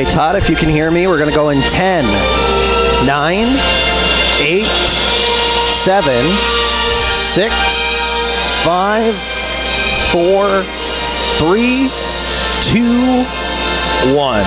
right, Todd, if you can hear me, we're going to go in 10, 9, 8, 7, 6, 5, 4, 3, 2, 1.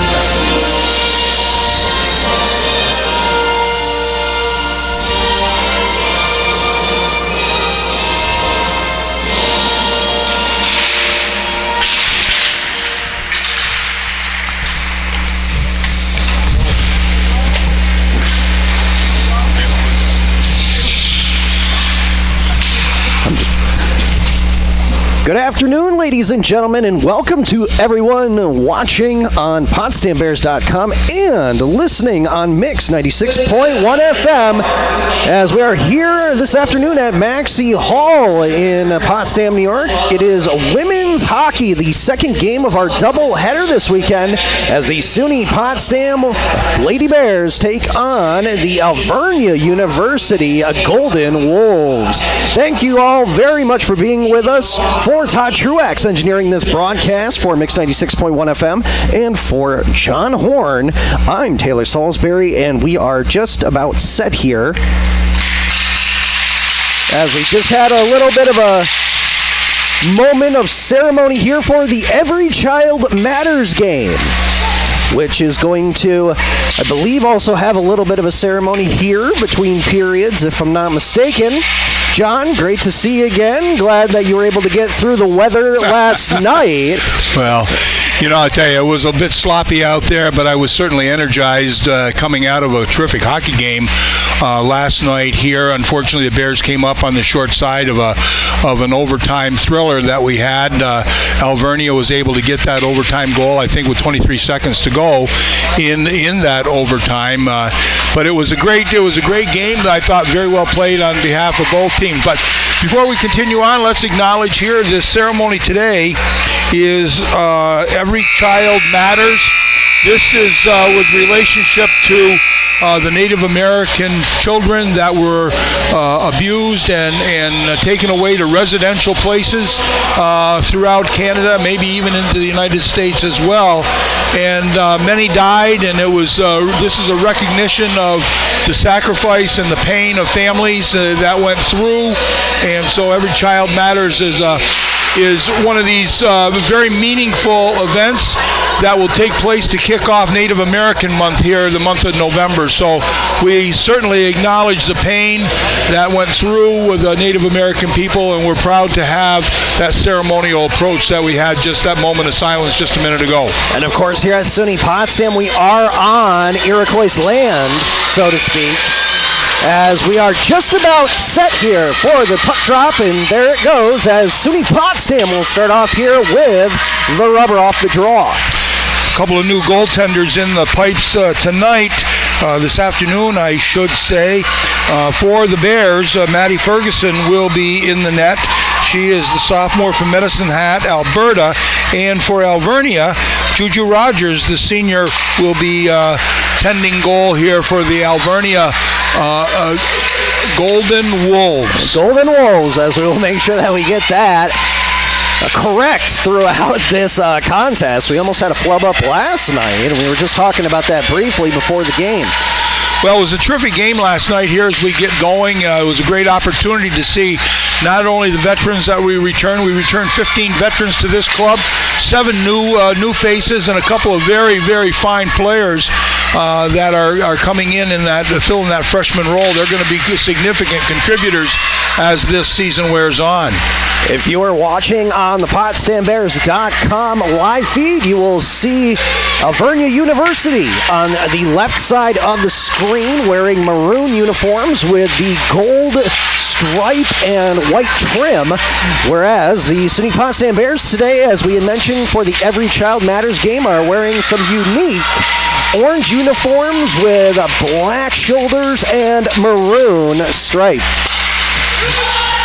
Good afternoon, ladies and gentlemen, and welcome to everyone watching on PotsdamBears.com and listening on Mix 96.1 FM as we are here this afternoon at Maxey Hall in Potsdam, New York. It is women's hockey, the second game of our doubleheader this weekend as the SUNY Potsdam Lady Bears take on the Alvernia University Golden Wolves. Thank you all very much for being with us. For Todd Truax engineering this broadcast for Mix 96.1 FM, and for John Horn, I'm Taylor Salisbury, and we are just about set here as we just had a little bit of a moment of ceremony here for the Every Child Matters game, which is going to, I believe, also have a little bit of a ceremony here between periods, if I'm not mistaken. John, great to see you again. Glad that you were able to get through the weather last night. Well, you know, I'll tell you, it was a bit sloppy out there, but I was certainly energized coming out of a terrific hockey game last night here. Unfortunately, the Bears came up on the short side of an overtime thriller that we had. Alvernia was able to get that overtime goal, I think, with 23 seconds to go in that overtime. But it was a great game that I thought very well played on behalf of both teams. But before we continue on, let's acknowledge here this ceremony today is Every Child Matters. This is with relationship to the Native American children that were abused and taken away to residential places throughout Canada, maybe even into the United States as well. And many died, and it was this is a recognition of the sacrifice and the pain of families that went through. And so Every Child Matters is one of these very meaningful events that will take place to kick off Native American Month here, the month of November. So we certainly acknowledge the pain that went through with the Native American people, and we're proud to have that ceremonial approach that we had just that moment of silence just a minute ago. And of course, here at SUNY Potsdam, we are on Iroquois land, so to speak, as we are just about set here for the puck drop, and there it goes as SUNY Potsdam will start off here with the rubber off the draw. A couple of new goaltenders in the pipes tonight, this afternoon, I should say. For the Bears, Maddie Ferguson will be in the net. She is the sophomore from Medicine Hat, Alberta. And for Alvernia, Juju Rogers, the senior, will be tending goal here for the Alvernia Golden Wolves. Golden Wolves, as we will make sure that we get that correct throughout this contest. We almost had a flub up last night, and we were just talking about that briefly before the game. Well, it was a terrific game last night here as we get going. It was a great opportunity to see not only the veterans that we returned 15 veterans to this club, 7 new faces, and a couple of very, very fine players that are coming in that filling that freshman role. They're going to be significant contributors as this season wears on. If you are watching on the PotsdamBears.com live feed, you will see Alvernia University on the left side of the screen wearing maroon uniforms with the gold stripe and white trim, whereas the SUNY Potsdam Bears today, as we had mentioned for the Every Child Matters game, are wearing some unique orange uniforms with black shoulders and maroon stripe.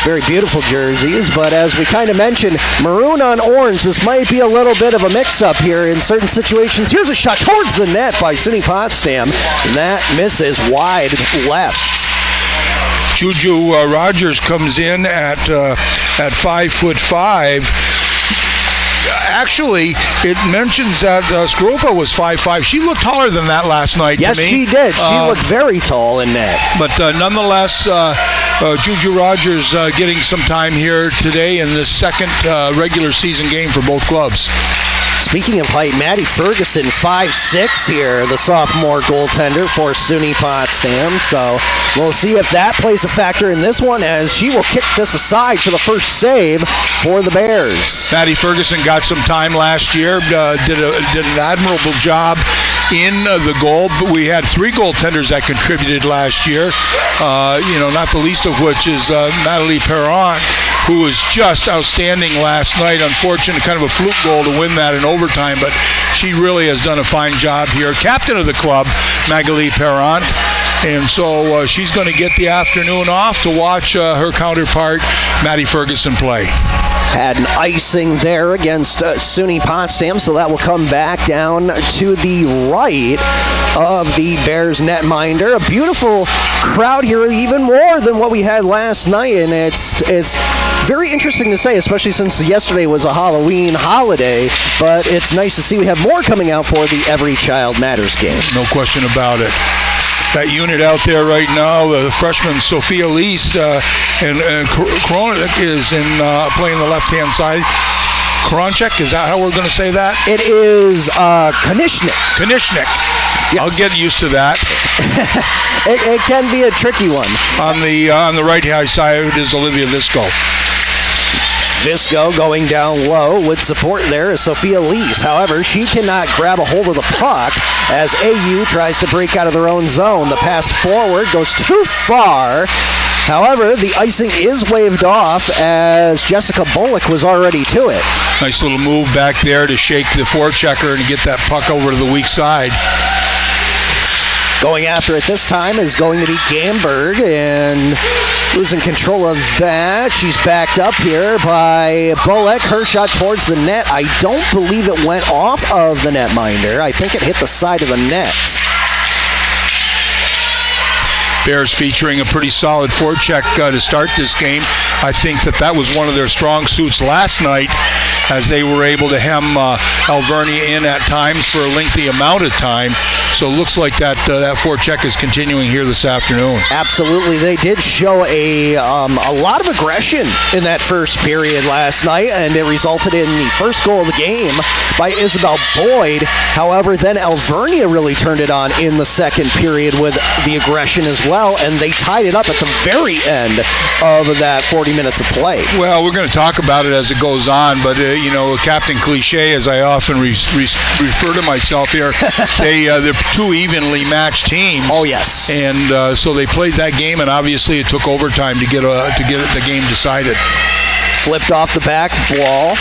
Very beautiful jerseys, but as we kind of mentioned, maroon on orange, this might be a little bit of a mix-up here in certain situations. Here's a shot towards the net by SUNY Potsdam, and that misses wide left. Juju Rogers comes in at 5'5". Actually, it mentions that Skrupa was 5'5". She looked taller than that last night. Yes, to me. she did. She looked very tall in net. But nonetheless, Juju Rogers getting some time here today in this second regular season game for both clubs. Speaking of height, Maddie Ferguson, 5'6" here, the sophomore goaltender for SUNY Potsdam. So we'll see if that plays a factor in this one, as she will kick this aside for the first save for the Bears. Maddie Ferguson got some time last year, did an admirable job in the goal. But we had 3 goaltenders that contributed last year, not the least of which is Natalie Perron, who was just outstanding last night. Unfortunate, kind of a fluke goal to win that in overtime, but she really has done a fine job here. Captain of the club, Magali Perron, and so she's going to get the afternoon off to watch her counterpart, Maddie Ferguson, play. Had an icing there against SUNY Potsdam, so that will come back down to the right of the Bears netminder. A beautiful crowd here, even more than what we had last night, and it's very interesting to say, especially since yesterday was a Halloween holiday, but it's nice to see we have more coming out for the Every Child Matters game. No question about it. That unit out there right now, the freshman Sophia Lees and Koronik is in playing the left-hand side. Koronchek, is that how we're going to say that? It is Konishnik. Konishnik. Yes. I'll get used to that. It can be a tricky one. On the right-hand side is Olivia Visco. Visco going down low with support there is Sophia Lees. However, she cannot grab a hold of the puck as AU tries to break out of their own zone. The pass forward goes too far. However, the icing is waved off as Jessica Bullock was already to it. Nice little move back there to shake the forechecker and get that puck over to the weak side. Going after it this time is going to be Gamberg, and losing control of that. She's backed up here by Bullock. Her shot towards the net. I don't believe it went off of the netminder. I think it hit the side of the net. Bears featuring a pretty solid forecheck to start this game. I think that was one of their strong suits last night, as they were able to hem Alvernia in at times for a lengthy amount of time. So it looks like that forecheck is continuing here this afternoon. Absolutely. They did show a lot of aggression in that first period last night, and it resulted in the first goal of the game by Isabel Boyd. However, then Alvernia really turned it on in the second period with the aggression as well, and they tied it up at the very end of that 40 minutes of play. Well, we're going to talk about it as it goes on, but Captain Cliche, as I often refer to myself here, they're 2 evenly matched teams. Oh yes, and so they played that game, and obviously it took overtime to get the game decided. Flipped off the back wall,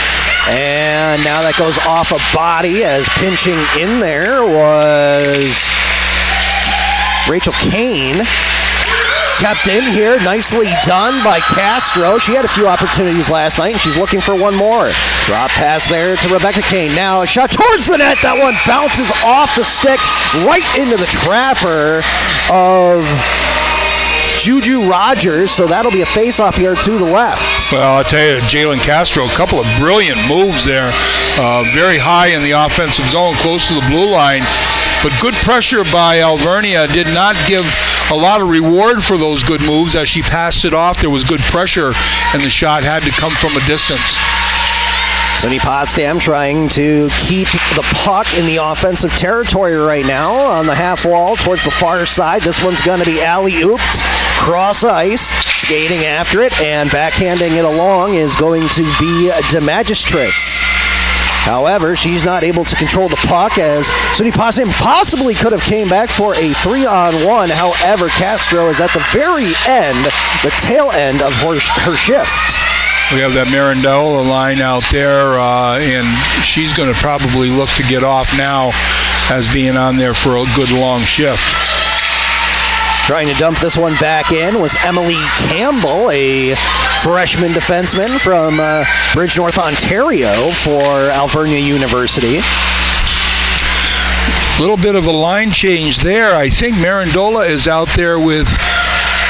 and now that goes off a body, as pinching in there was Rachel Kane. Kept in here, nicely done by Castro. She had a few opportunities last night, and she's looking for one more. Drop pass there to Rebecca Kane. Now a shot towards the net. That one bounces off the stick right into the trapper of Juju Rogers, so that'll be a face-off here to the left. Well, I'll tell you, Jalen Castro, a couple of brilliant moves there. Very high in the offensive zone, close to the blue line. But good pressure by Alvernia did not give a lot of reward for those good moves. As she passed it off, there was good pressure, and the shot had to come from a distance. SUNY Potsdam trying to keep the puck in the offensive territory right now on the half wall towards the far side. This one's going to be alley-ooped, cross ice, skating after it, and backhanding it along is going to be De Magistris. However, she's not able to control the puck, as SUNY Potsdam possibly could have came back for a 3-on-1. However, Castro is at the very end, the tail end of her shift. We have that Marindella line out there, and she's going to probably look to get off now as being on there for a good long shift. Trying to dump this one back in was Emily Campbell, a freshman defenseman from Bridge, North Ontario for Alvernia University. A little bit of a line change there. I think Marindola is out there with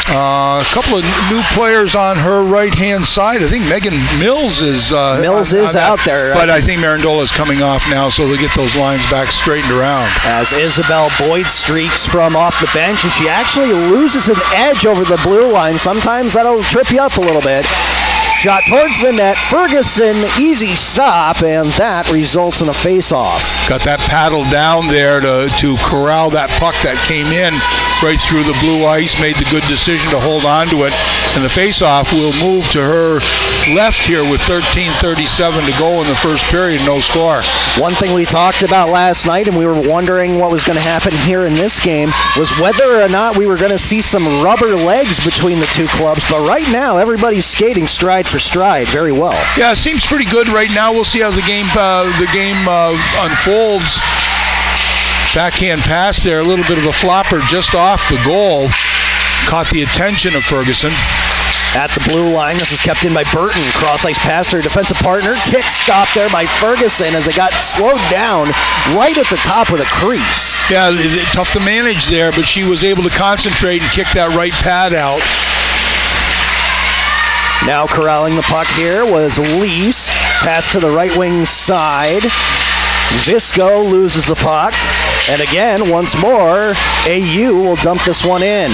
A couple of new players on her right-hand side. I think Megan Mills is out there. But I think Marandola is coming off now, so they'll get those lines back straightened around. As Isabel Boyd streaks from off the bench, and she actually loses an edge over the blue line. Sometimes that'll trip you up a little bit. Shot towards the net. Ferguson, easy stop, and that results in a face-off. Got that paddle down there to corral that puck that came in right through the blue ice. Made the good decision to hold on to it. And the face-off will move to her left here with 13:37 to go in the first period. No score. One thing we talked about last night, and we were wondering what was going to happen here in this game, was whether or not we were going to see some rubber legs between the two clubs. But right now, everybody's skating stride for stride very well. Yeah, it seems pretty good right now. We'll see how the game unfolds. Backhand pass there, a little bit of a flopper just off the goal. Caught the attention of Ferguson. At the blue line, this is kept in by Burton. Cross ice past her defensive partner. Kick stop there by Ferguson as it got slowed down right at the top of the crease. Yeah, tough to manage there, but she was able to concentrate and kick that right pad out. Now corralling the puck here was Lease. Pass to the right wing side. Visco loses the puck. And again, once more, AU will dump this one in.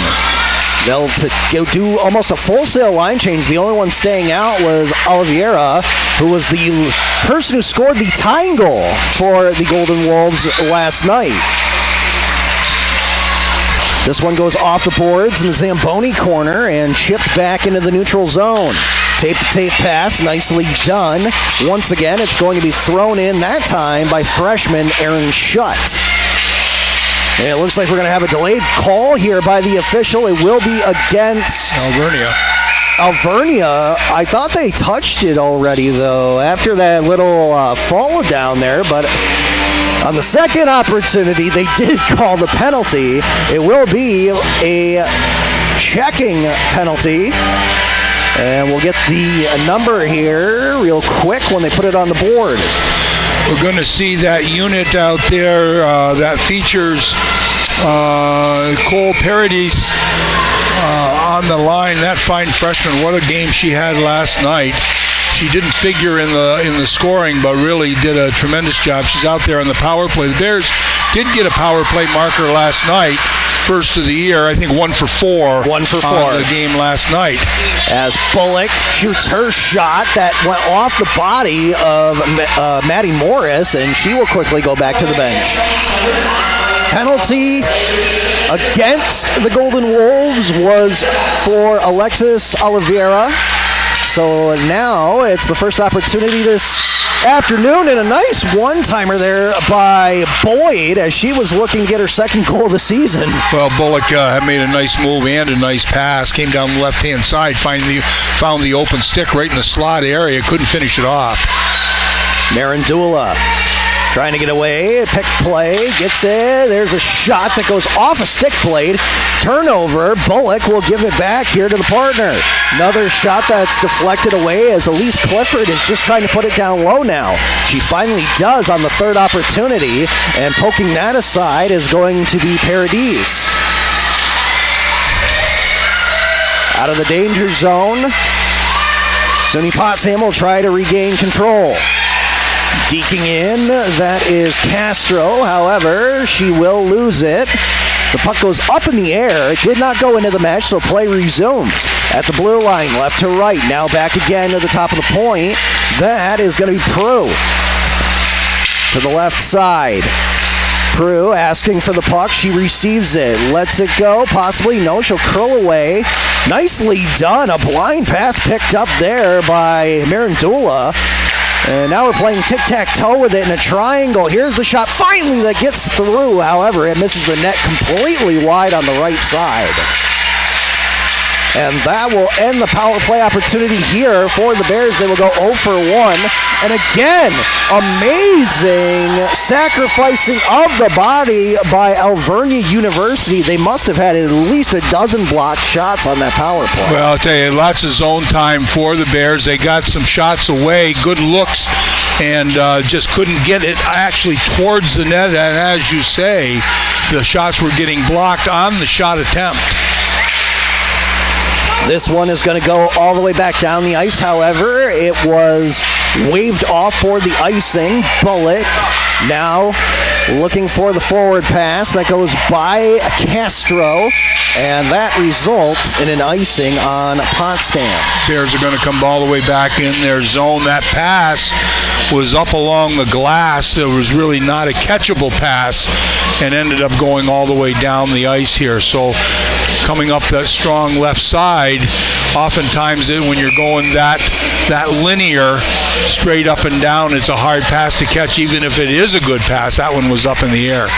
They'll do almost a full-sail line change. The only one staying out was Oliveira, who was the person who scored the tying goal for the Golden Wolves last night. This one goes off the boards in the Zamboni corner and chipped back into the neutral zone. Tape-to-tape pass, nicely done. Once again, it's going to be thrown in that time by freshman Aaron Schutt. And it looks like we're going to have a delayed call here by the official. It will be against Alvernia. I thought they touched it already, though, after that little fall down there. But on the second opportunity, they did call the penalty. It will be a checking penalty. And we'll get the number here real quick when they put it on the board. We're going to see that unit out there that features Cole Paradis on the line. That fine freshman, what a game she had last night. She didn't figure in the scoring, but really did a tremendous job. She's out there on the power play. The Bears did get a power play marker last night. First of the year, I think 1 for 4. 1 for 4 on the game last night. As Bullock shoots her shot that went off the body of Maddie Morris, and she will quickly go back to the bench. Penalty against the Golden Wolves was for Alexis Oliveira. So now it's the first opportunity this afternoon, and a nice one-timer there by Boyd as she was looking to get her second goal of the season. Well, Bullock had made a nice move and a nice pass. Came down the left-hand side, found the open stick right in the slot area. Couldn't finish it off. Marandula trying to get away, pick play, gets it. There's a shot that goes off a stick blade. Turnover. Bullock will give it back here to the partner. Another shot that's deflected away as Elise Clifford is just trying to put it down low now. She finally does on the third opportunity, and poking that aside is going to be Paradis. Out of the danger zone, SUNY Potsdam will try to regain control. Deking in, that is Castro. However, she will lose it. The puck goes up in the air. It did not go into the mesh, so play resumes. At the blue line, left to right. Now back again to the top of the point. That is going to be Prue. To the left side. Prue asking for the puck. She receives it. Lets it go. Possibly no. She'll curl away. Nicely done. A blind pass picked up there by Marandula. And now we're playing tic-tac-toe with it in a triangle. Here's the shot finally that gets through. However, it misses the net completely wide on the right side. And that will end the power play opportunity here for the Bears. They will go 0 for 1. And again, amazing sacrificing of the body by Alvernia University. They must have had at least a dozen blocked shots on that power play. Well, I'll tell you, lots of zone time for the Bears. They got some shots away, good looks, and just couldn't get it actually towards the net. And as you say, the shots were getting blocked on the shot attempt. This one is going to go all the way back down the ice. However, it was waved off for the icing. Bullock now looking for the forward pass. That goes by Castro, and that results in an icing on Potsdam. Bears are going to come all the way back in their zone. That pass was up along the glass. It was really not a catchable pass and ended up going all the way down the ice here. So coming up that strong left side, oftentimes when you're going that linear straight up and down, it's a hard pass to catch, even if it is a good pass. That one was up in the air.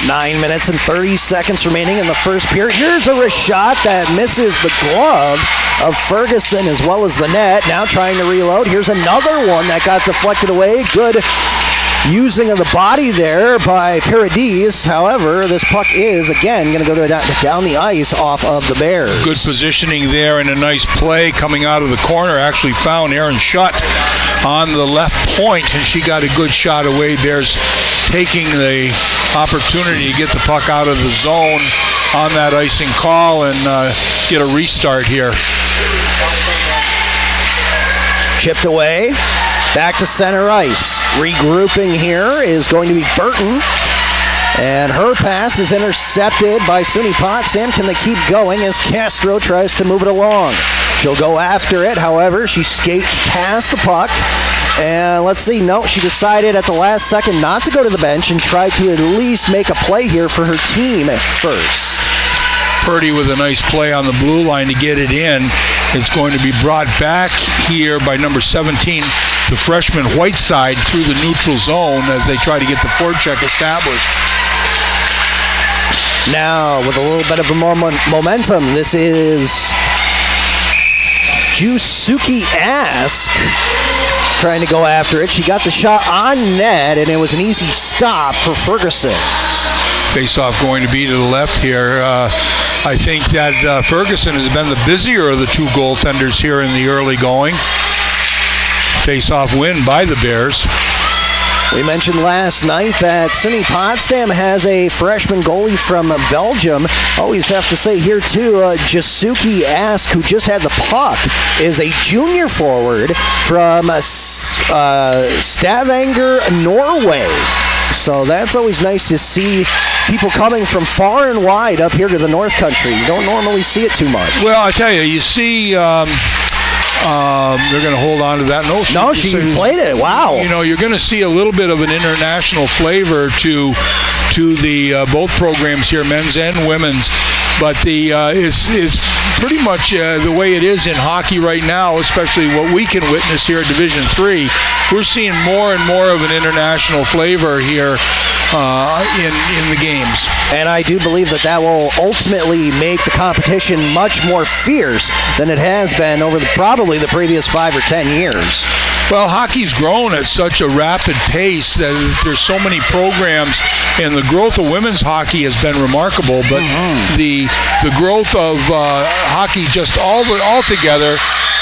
9 minutes and 30 seconds remaining in the first period. Here's a wrist shot that misses the glove of Ferguson as well as the net. Now trying to reload. Here's another one that got deflected away. Good using of the body there by Paradis. However, this puck is, again, going to go down the ice off of the Bears. Good positioning there and a nice play coming out of the corner. Actually found Aaron Schutt on the left point, and she got a good shot away. Bears taking the opportunity to get the puck out of the zone on that icing call and get a restart here. Chipped away. Back to center ice. Regrouping here is going to be Burton. And her pass is intercepted by SUNY Potsdam. Can they keep going as Castro tries to move it along? She'll go after it. However, she skates past the puck. And let's see. No, she decided at the last second not to go to the bench and try to at least make a play here for her team at first. Purdy with a nice play on the blue line to get it in. It's going to be brought back here by number 17, the freshman Whiteside, through the neutral zone as they try to get the forecheck established. Now, with a little bit of a momentum, this is Jusuki Ask trying to go after it. She got the shot on net, and it was an easy stop for Ferguson. Face-off going to be to the left here. I think that Ferguson has been the busier of the two goaltenders here in the early going. Face-off win by the Bears. We mentioned last night that SUNY Potsdam has a freshman goalie from Belgium. Always have to say here too, Jasuki Ask, who just had the puck, is a junior forward from Stavanger, Norway. So that's always nice to see people coming from far and wide up here to the North Country. You don't normally see it too much. Well, I tell you, you see they're going to hold on to that. No, she played it. Wow. You know, you're going to see a little bit of an international flavor to the both programs here, men's and women's. But it's pretty much the way it is in hockey right now, especially what we can witness here at Division III. We're seeing more and more of an international flavor here in the games. And I do believe that will ultimately make the competition much more fierce than it has been over probably the previous 5 or 10 years. Well, hockey's grown at such a rapid pace that there's so many programs, and the growth of women's hockey has been remarkable, but the growth of hockey just altogether,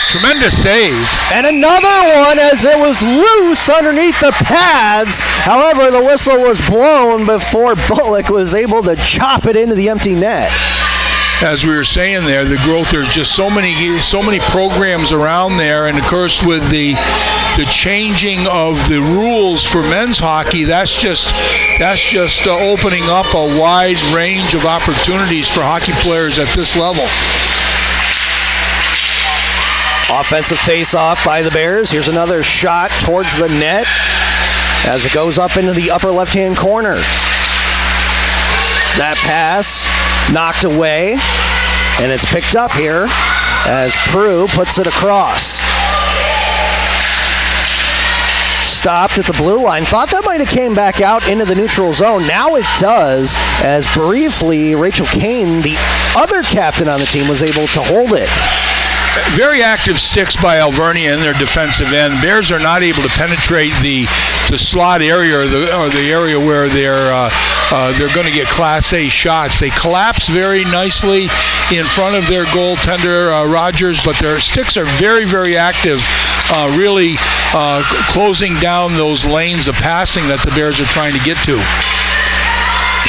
tremendous save. And another one as it was loose underneath the pads. However, the whistle was blown before Bullock was able to chop it into the empty net. As we were saying there, the growth, there's just so many programs around there, and of course with the changing of the rules for men's hockey, that's just opening up a wide range of opportunities for hockey players at this level. Offensive face-off by the Bears. Here's another shot towards the net as it goes up into the upper left-hand corner. That pass knocked away, and it's picked up here as Prue puts it across. Stopped at the blue line. Thought that might have came back out into the neutral zone. Now it does, as briefly Rachel Kane, the other captain on the team, was able to hold it. Very active sticks by Alvernia in their defensive end. Bears are not able to penetrate the slot area or the area where they're going to get Class A shots. They collapse very nicely in front of their goaltender, Rogers, but their sticks are very, very active, really closing down those lanes of passing that the Bears are trying to get to.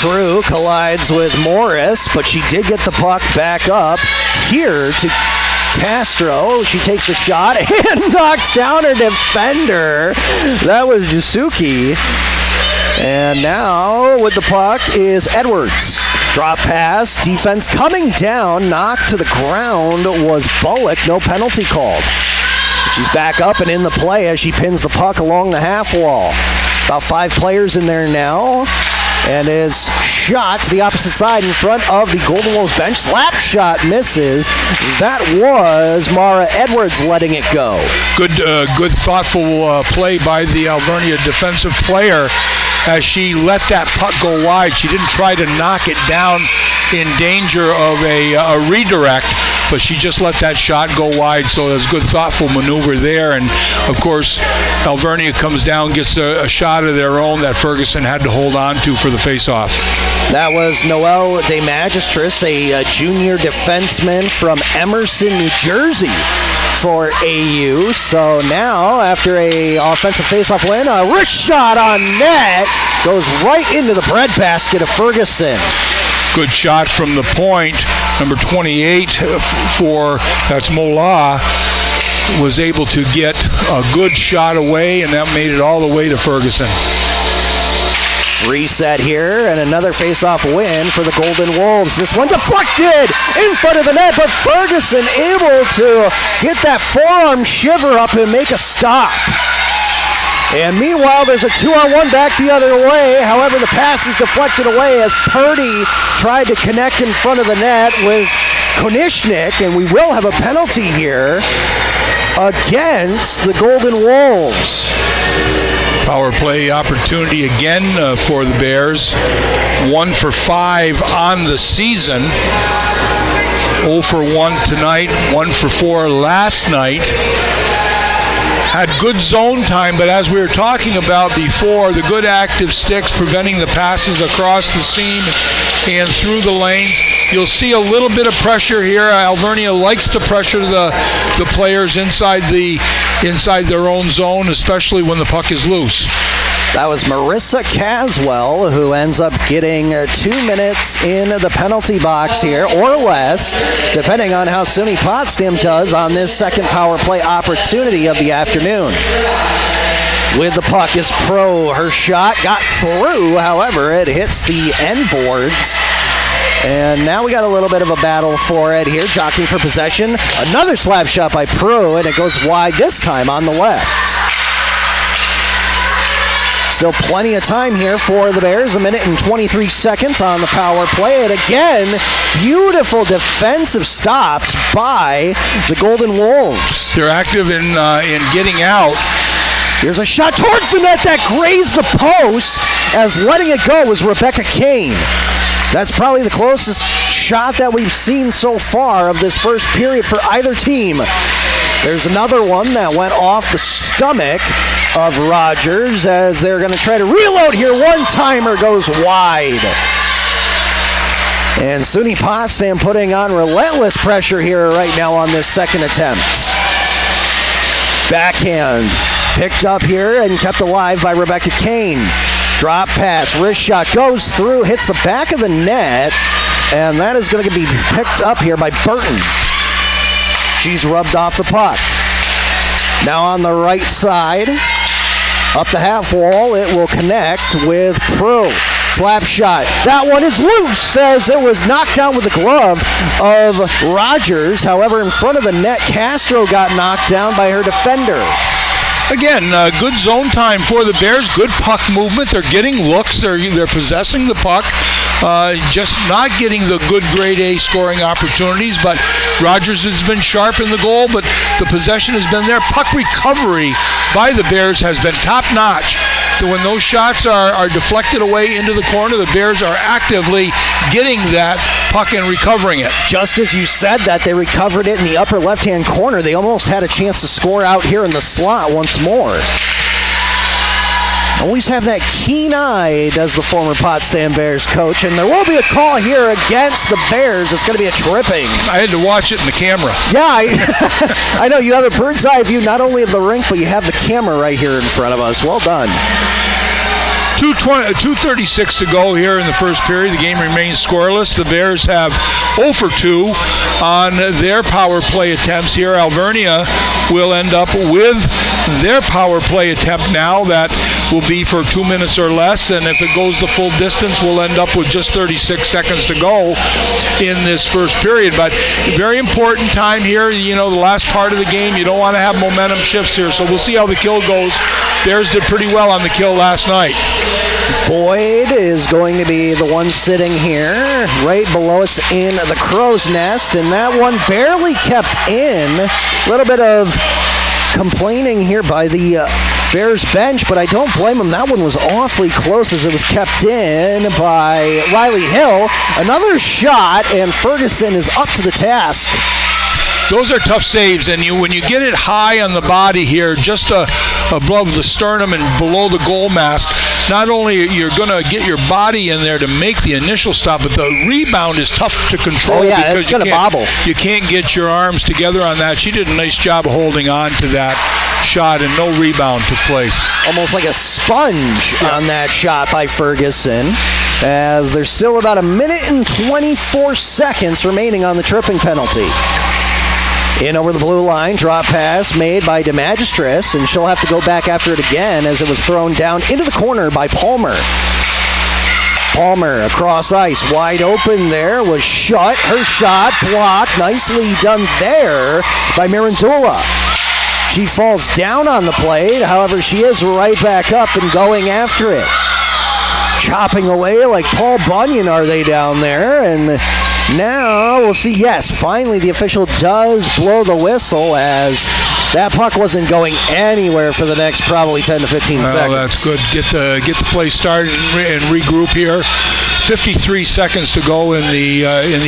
Prue collides with Morris, but she did get the puck back up here to Castro. She takes the shot and knocks down her defender. That was Jasuki. And now with the puck is Edwards. Drop pass, defense coming down, knocked to the ground was Bullock, no penalty called. She's back up and in the play as she pins the puck along the half wall. About 5 players in there now, and is shot to the opposite side in front of the Golden Wolves bench. Slap shot misses. That was Mara Edwards letting it go. Good thoughtful play by the Alvernia defensive player as she let that puck go wide. She didn't try to knock it down in danger of a redirect, but she just let that shot go wide, so it was a good thoughtful maneuver there. And of course Alvernia comes down, gets a shot of their own that Ferguson had to hold on to for the faceoff. That was Noelle De Magistris, a junior defenseman from Emerson, New Jersey for AU. So now, after a offensive faceoff win, a wrist shot on net goes right into the breadbasket of Ferguson. Good shot from the point. Number 28 that's Mola, was able to get a good shot away, and that made it all the way to Ferguson. Reset here, and another face-off win for the Golden Wolves. This one deflected in front of the net, but Ferguson able to get that forearm shiver up and make a stop. And meanwhile, there's a 2-on-1 back the other way. However, the pass is deflected away as Purdy tried to connect in front of the net with Konishnik, and we will have a penalty here against the Golden Wolves. Power play opportunity again for the Bears. 1 for 5 on the season. 0 for 1 tonight, 1 for 4 last night. Had good zone time, but as we were talking about before, the good active sticks preventing the passes across the seam and through the lanes. You'll see a little bit of pressure here. Alvernia likes to pressure the players inside their own zone, especially when the puck is loose. That was Marissa Caswell, who ends up getting 2 minutes in the penalty box here, or less, depending on how SUNY Potsdam does on this second power play opportunity of the afternoon. With the puck is Pro. Her shot got through, however, it hits the end boards. And now we got a little bit of a battle for it here, jockeying for possession. Another slap shot by Pro, and it goes wide this time on the left. Still plenty of time here for the Bears. 1 minute and 23 seconds on the power play. And again, beautiful defensive stops by the Golden Wolves. They're active in getting out. Here's a shot towards the net that grazed the post, as letting it go was Rebecca Kane. That's probably the closest shot that we've seen so far of this first period for either team. There's another one that went off the stomach of Rogers as they're going to try to reload here. One-timer goes wide. And SUNY Potsdam putting on relentless pressure here right now on this second attempt. Backhand picked up here and kept alive by Rebecca Kane. Drop pass, wrist shot, goes through, hits the back of the net, and that is going to be picked up here by Burton. She's rubbed off the puck. Now on the right side, up the half wall, it will connect with Prue. Slap shot. That one is loose as it was knocked down with the glove of Rogers. However, in front of the net, Castro got knocked down by her defender. Again, good zone time for the Bears. Good puck movement. They're getting looks. They're possessing the puck. Just not getting the good grade A scoring opportunities. But Rogers has been sharp in the goal, but the possession has been there. Puck recovery by the Bears has been top notch. So when those shots are deflected away into the corner, the Bears are actively getting that puck and recovering it. Just as you said that, they recovered it in the upper left-hand corner. They almost had a chance to score out here in the slot once more. Always have that keen eye, does the former Potsdam Bears coach, and there will be a call here against the Bears. It's going to be a tripping. I had to watch it in the camera. Yeah, I know. You have a bird's eye view not only of the rink, but you have the camera right here in front of us. Well done. 2:36 to go here in the first period. The game remains scoreless. The Bears have 0 for 2 on their power play attempts here. Alvernia will end up with their power play attempt now. That will be for 2 minutes or less, and if it goes the full distance, we'll end up with just 36 seconds to go in this first period. But very important time here. You know, the last part of the game, you don't want to have momentum shifts here, so we'll see how the kill goes. Bears did pretty well on the kill last night. Boyd is going to be the one sitting here right below us in the crow's nest, and that one barely kept in. A little bit of complaining here by the Bears bench, but I don't blame him. That one was awfully close as it was kept in by Riley Hill. Another shot, and Ferguson is up to the task. Those are tough saves, and when you get it high on the body here, just above the sternum and below the goal mask, not only you're going to get your body in there to make the initial stop, but the rebound is tough to control. Oh, yeah, because it's going to bobble. You can't get your arms together on that. She did a nice job of holding on to that shot, and no rebound took place. Almost like a sponge on that shot by Ferguson, as there's still about 1 minute and 24 seconds remaining on the tripping penalty. In over the blue line, drop pass made by DeMagistris, and she'll have to go back after it again as it was thrown down into the corner by Palmer. Palmer across ice, wide open there, was shut. Her shot blocked, nicely done there by Mirandula. She falls down on the plate, however she is right back up and going after it. Chopping away like Paul Bunyan are they down there, and now we'll see. Yes, finally the official does blow the whistle as that puck wasn't going anywhere for the next probably 10 to 15 seconds. Well, that's good. Get the play started and regroup here. 53 seconds to go in the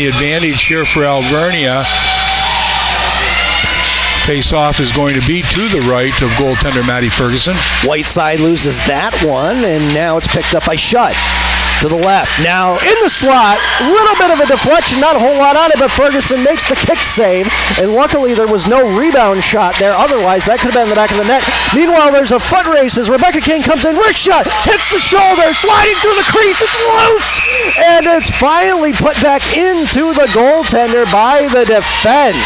advantage here for Alvernia. Face-off is going to be to the right of goaltender Maddie Ferguson. Whiteside loses that one, and now it's picked up by Shutt. To the left. Now in the slot, a little bit of a deflection, not a whole lot on it, but Ferguson makes the kick save, and luckily there was no rebound shot there. Otherwise, that could have been in the back of the net. Meanwhile, there's a foot race as Rebecca King comes in. Wrist shot, hits the shoulder, sliding through the crease. It's loose, and it's finally put back into the goaltender by the defense.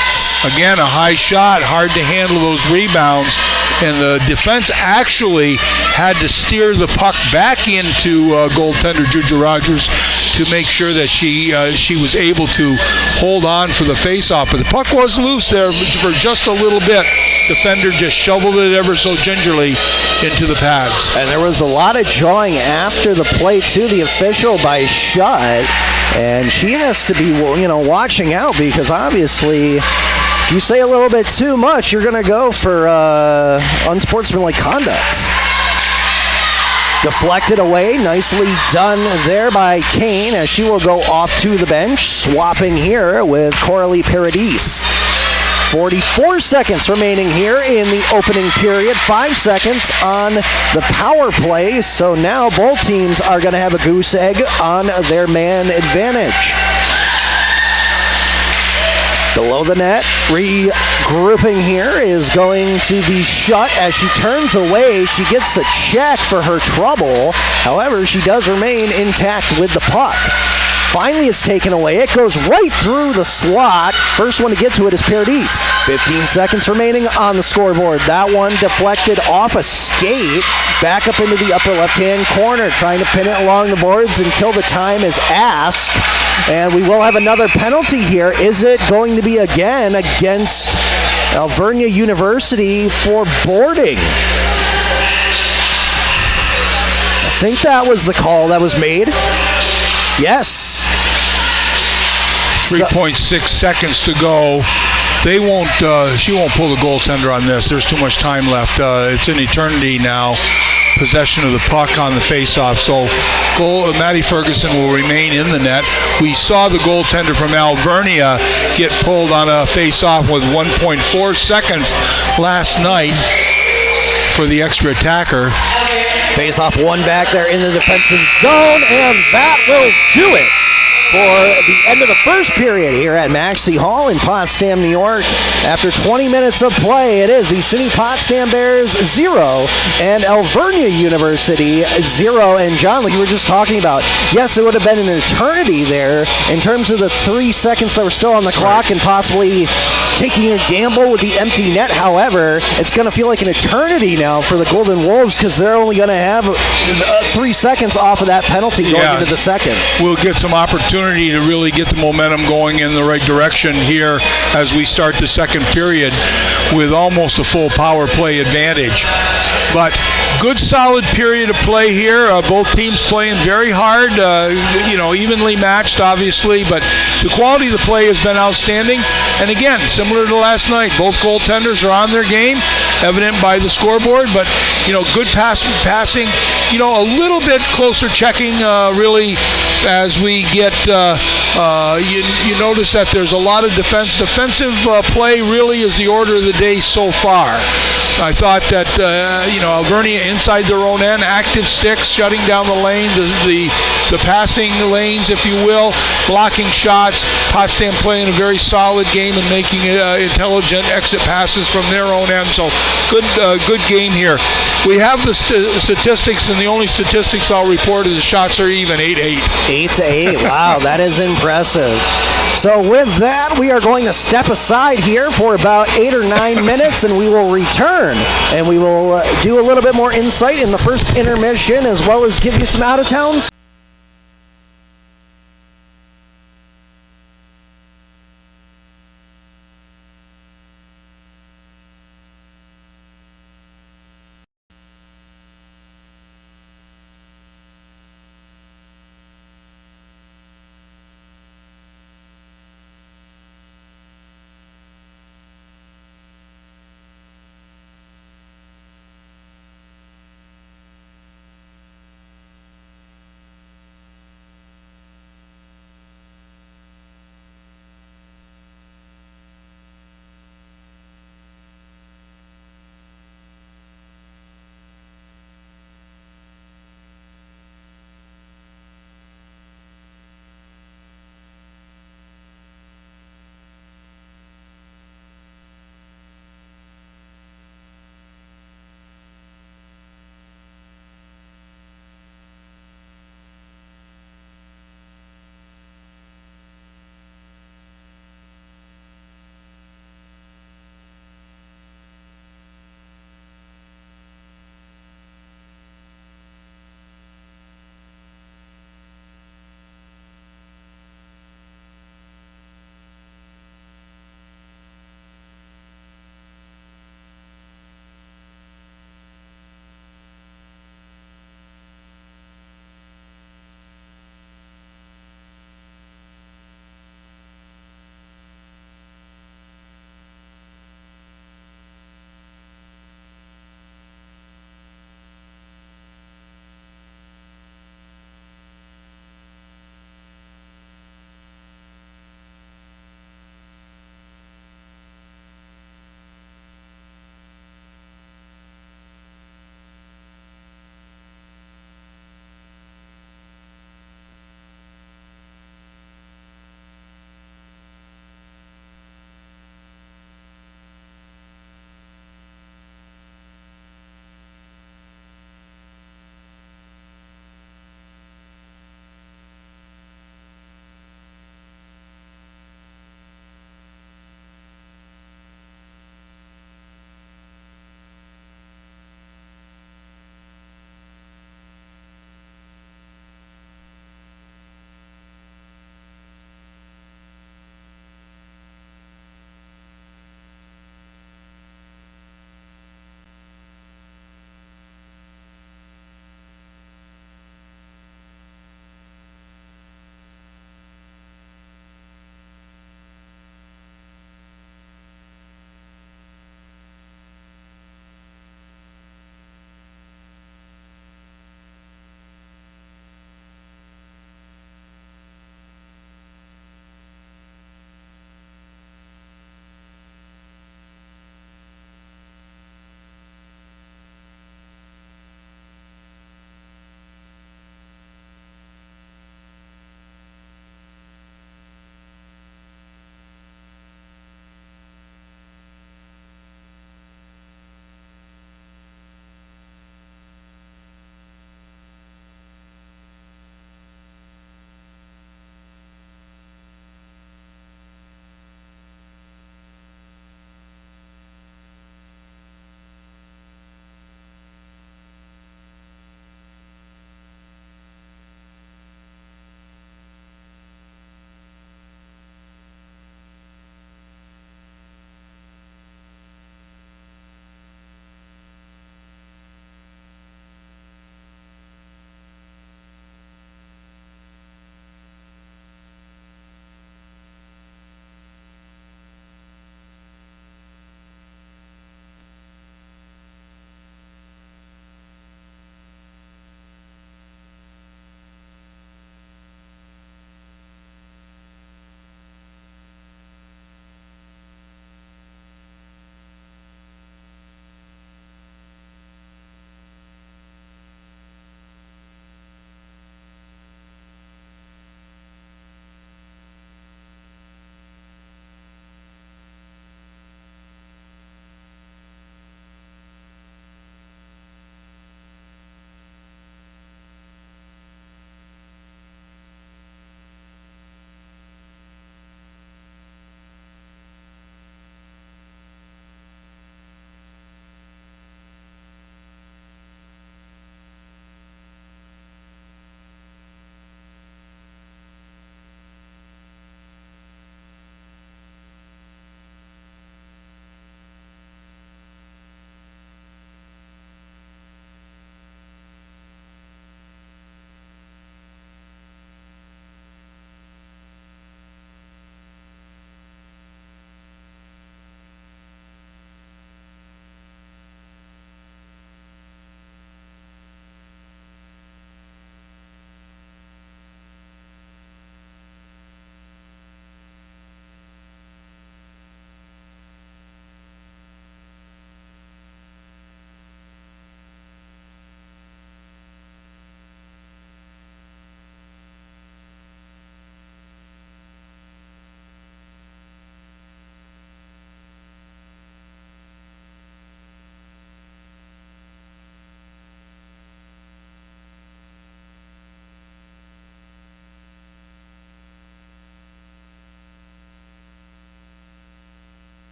Again, a high shot, hard to handle those rebounds, and the defense actually had to steer the puck back into goaltender Juju Rogers to make sure that she was able to hold on for the face-off. But the puck was loose there for just a little bit. Defender just shoveled it ever so gingerly into the pads. And there was a lot of jawing after the play to the official by Shutt, and she has to be, watching out, because obviously if you say a little bit too much, you're going to go for unsportsmanlike conduct. Deflected away, nicely done there by Kane as she will go off to the bench, swapping here with Coralie Paradis. 44 seconds remaining here in the opening period, 5 seconds on the power play, so now both teams are going to have a goose egg on their man advantage. Below the net, regrouping here is going to be Shutt as she turns away. She gets a check for her trouble. However, she does remain intact with the puck. Finally, it's taken away. It goes right through the slot. First one to get to it is Paradis. 15 seconds remaining on the scoreboard. That one deflected off a skate. Back up into the upper left-hand corner. Trying to pin it along the boards and kill the time as asked. And we will have another penalty here. Is it going to be again against Alvernia University for boarding? I think that was the call that was made. Yes. 3.6 seconds to go. They won't. She won't pull the goaltender on this. There's too much time left. It's an eternity now. Possession of the puck on the faceoff. So, Maddie Ferguson will remain in the net. We saw the goaltender from Alvernia get pulled on a faceoff with 1.4 seconds last night for the extra attacker. Face off one back there in the defensive zone, and that will do it for the end of the first period here at Maxey Hall in Potsdam, New York. After 20 minutes of play, it is the SUNY Potsdam Bears 0 and Alvernia University 0. And John, like you were just talking about, yes, it would have been an eternity there in terms of the 3 seconds that were still on the clock and possibly taking a gamble with the empty net. However, it's going to feel like an eternity now for the Golden Wolves because they're only going to have 3 seconds off of that penalty going into the second. We'll get some opportunity to really get the momentum going in the right direction here as we start the second period with almost a full power play advantage. But good solid period of play here. Both teams playing very hard, evenly matched obviously, but the quality of the play has been outstanding. And again, similar to last night, both goaltenders are on their game, evident by the scoreboard, but good passing, a little bit closer checking really as we get, you notice that there's a lot of defensive play really is the order of the day so far. I thought that, Alvernia inside their own end, active sticks, shutting down the lane, the passing lanes, if you will, blocking shots. Potsdam playing a very solid game and making intelligent exit passes from their own end. So good game here. We have the statistics, and the only statistics I'll report is the shots are even, 8-8. 8-8. Wow, that is impressive. So with that, we are going to step aside here for about 8 or 9 minutes, and we will return. And we will do a little bit more insight in the first intermission, as well as give you some out-of-town.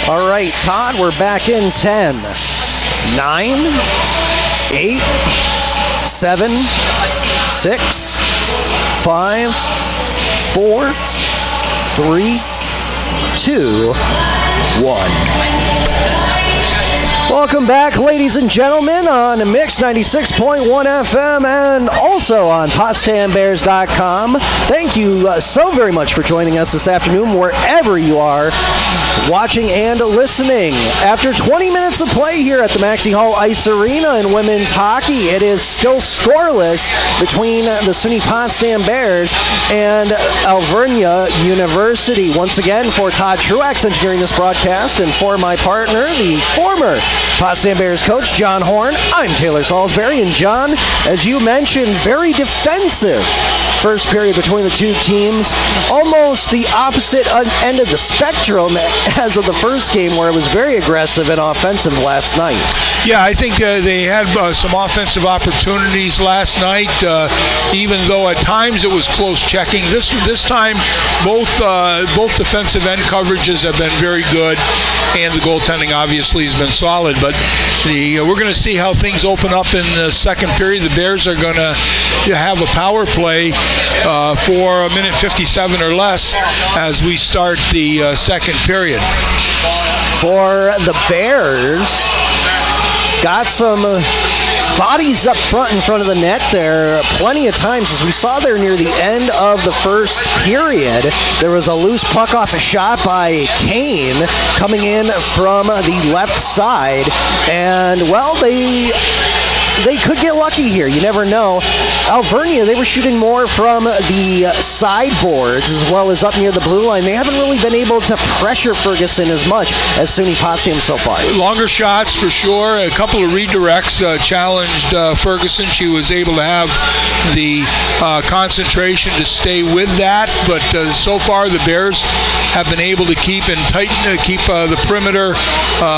All right, Todd, we're back in 10, 9, 8, 7, 6, 5, 4, 3, 2, 1. Welcome back, ladies and gentlemen, on Mix 96.1 FM and also on PotsdamBears.com. Thank you so very much for joining us this afternoon, wherever you are watching and listening. After 20 minutes of play here at the Maxey Hall Ice Arena in women's hockey, it is still scoreless between the SUNY Potsdam Bears and Alvernia University. Once again, for Todd Truax engineering this broadcast, and for my partner, the former Potsdam Bears coach, John Horn, I'm Taylor Salisbury. And John, as you mentioned, very defensive first period between the two teams. Almost the opposite end of the spectrum as of the first game, where it was very aggressive and offensive last night. Yeah, I think they had some offensive opportunities last night, even though at times it was close checking. This time, both defensive end coverages have been very good, and the goaltending obviously has been solid. But we're going to see how things open up in the second period. The Bears are going to have a power play for a minute 57 or less as we start the second period. For the Bears, got some bodies up front in front of the net there plenty of times. As we saw there near the end of the first period, there was a loose puck off a shot by Kane coming in from the left side, and well, they could get lucky here. You never know. Alvernia, they were shooting more from the sideboards as well as up near the blue line. They haven't really been able to pressure Ferguson as much as SUNY Potsdam so far. Longer shots for sure. A couple of redirects challenged Ferguson. She was able to have the concentration to stay with that, but so far the Bears have been able to keep the perimeter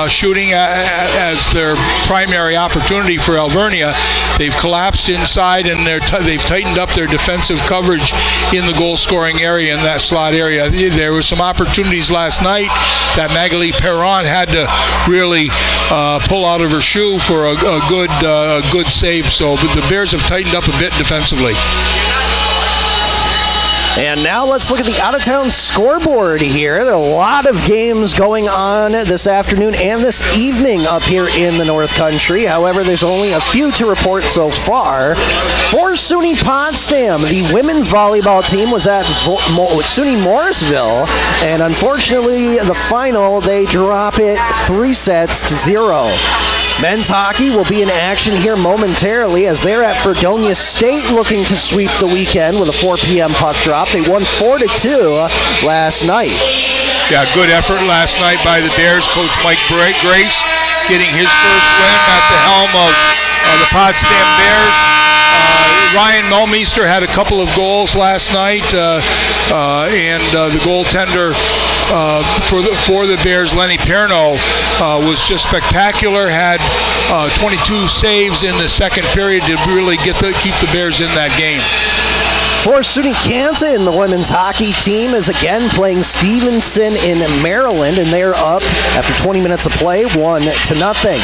shooting as their primary opportunity for Alvernia. They've collapsed inside, and they've tightened up their defensive coverage in the goal-scoring area, in that slot area. There were some opportunities last night that Magali Perron had to really pull out of her shoe for a good save. So the Bears have tightened up a bit defensively. And now let's look at the out-of-town scoreboard here. There are a lot of games going on this afternoon and this evening up here in the North Country. However, there's only a few to report so far. For SUNY Potsdam, the women's volleyball team was at SUNY Morrisville, and unfortunately, the final, they drop it 3-0. Men's hockey will be in action here momentarily as they're at Fredonia State looking to sweep the weekend with a 4 p.m. puck drop. They won 4-2 last night. Yeah, good effort last night by the Bears. Coach Mike Grace getting his first win at the helm of the Potsdam Bears. Ryan Melmeister had a couple of goals last night, and the goaltender for the Bears, Lenny Perno, was just spectacular. Had 22 saves in the second period to really keep the Bears in that game. For SUNY Canton, the women's hockey team is again playing Stevenson in Maryland, and they're up after 20 minutes of play, 1-0.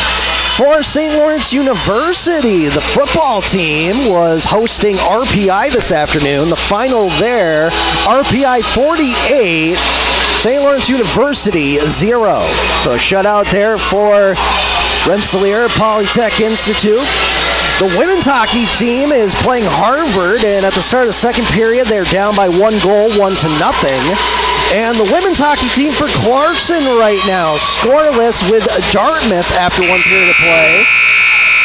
For St. Lawrence University, the football team was hosting RPI this afternoon. The final there, RPI 48, St. Lawrence University 0. So a shutout there for Rensselaer Polytech Institute. The women's hockey team is playing Harvard, and at the start of the second period, they're down by 1 goal, 1-0. And the women's hockey team for Clarkson right now, scoreless with Dartmouth after 1 period of play.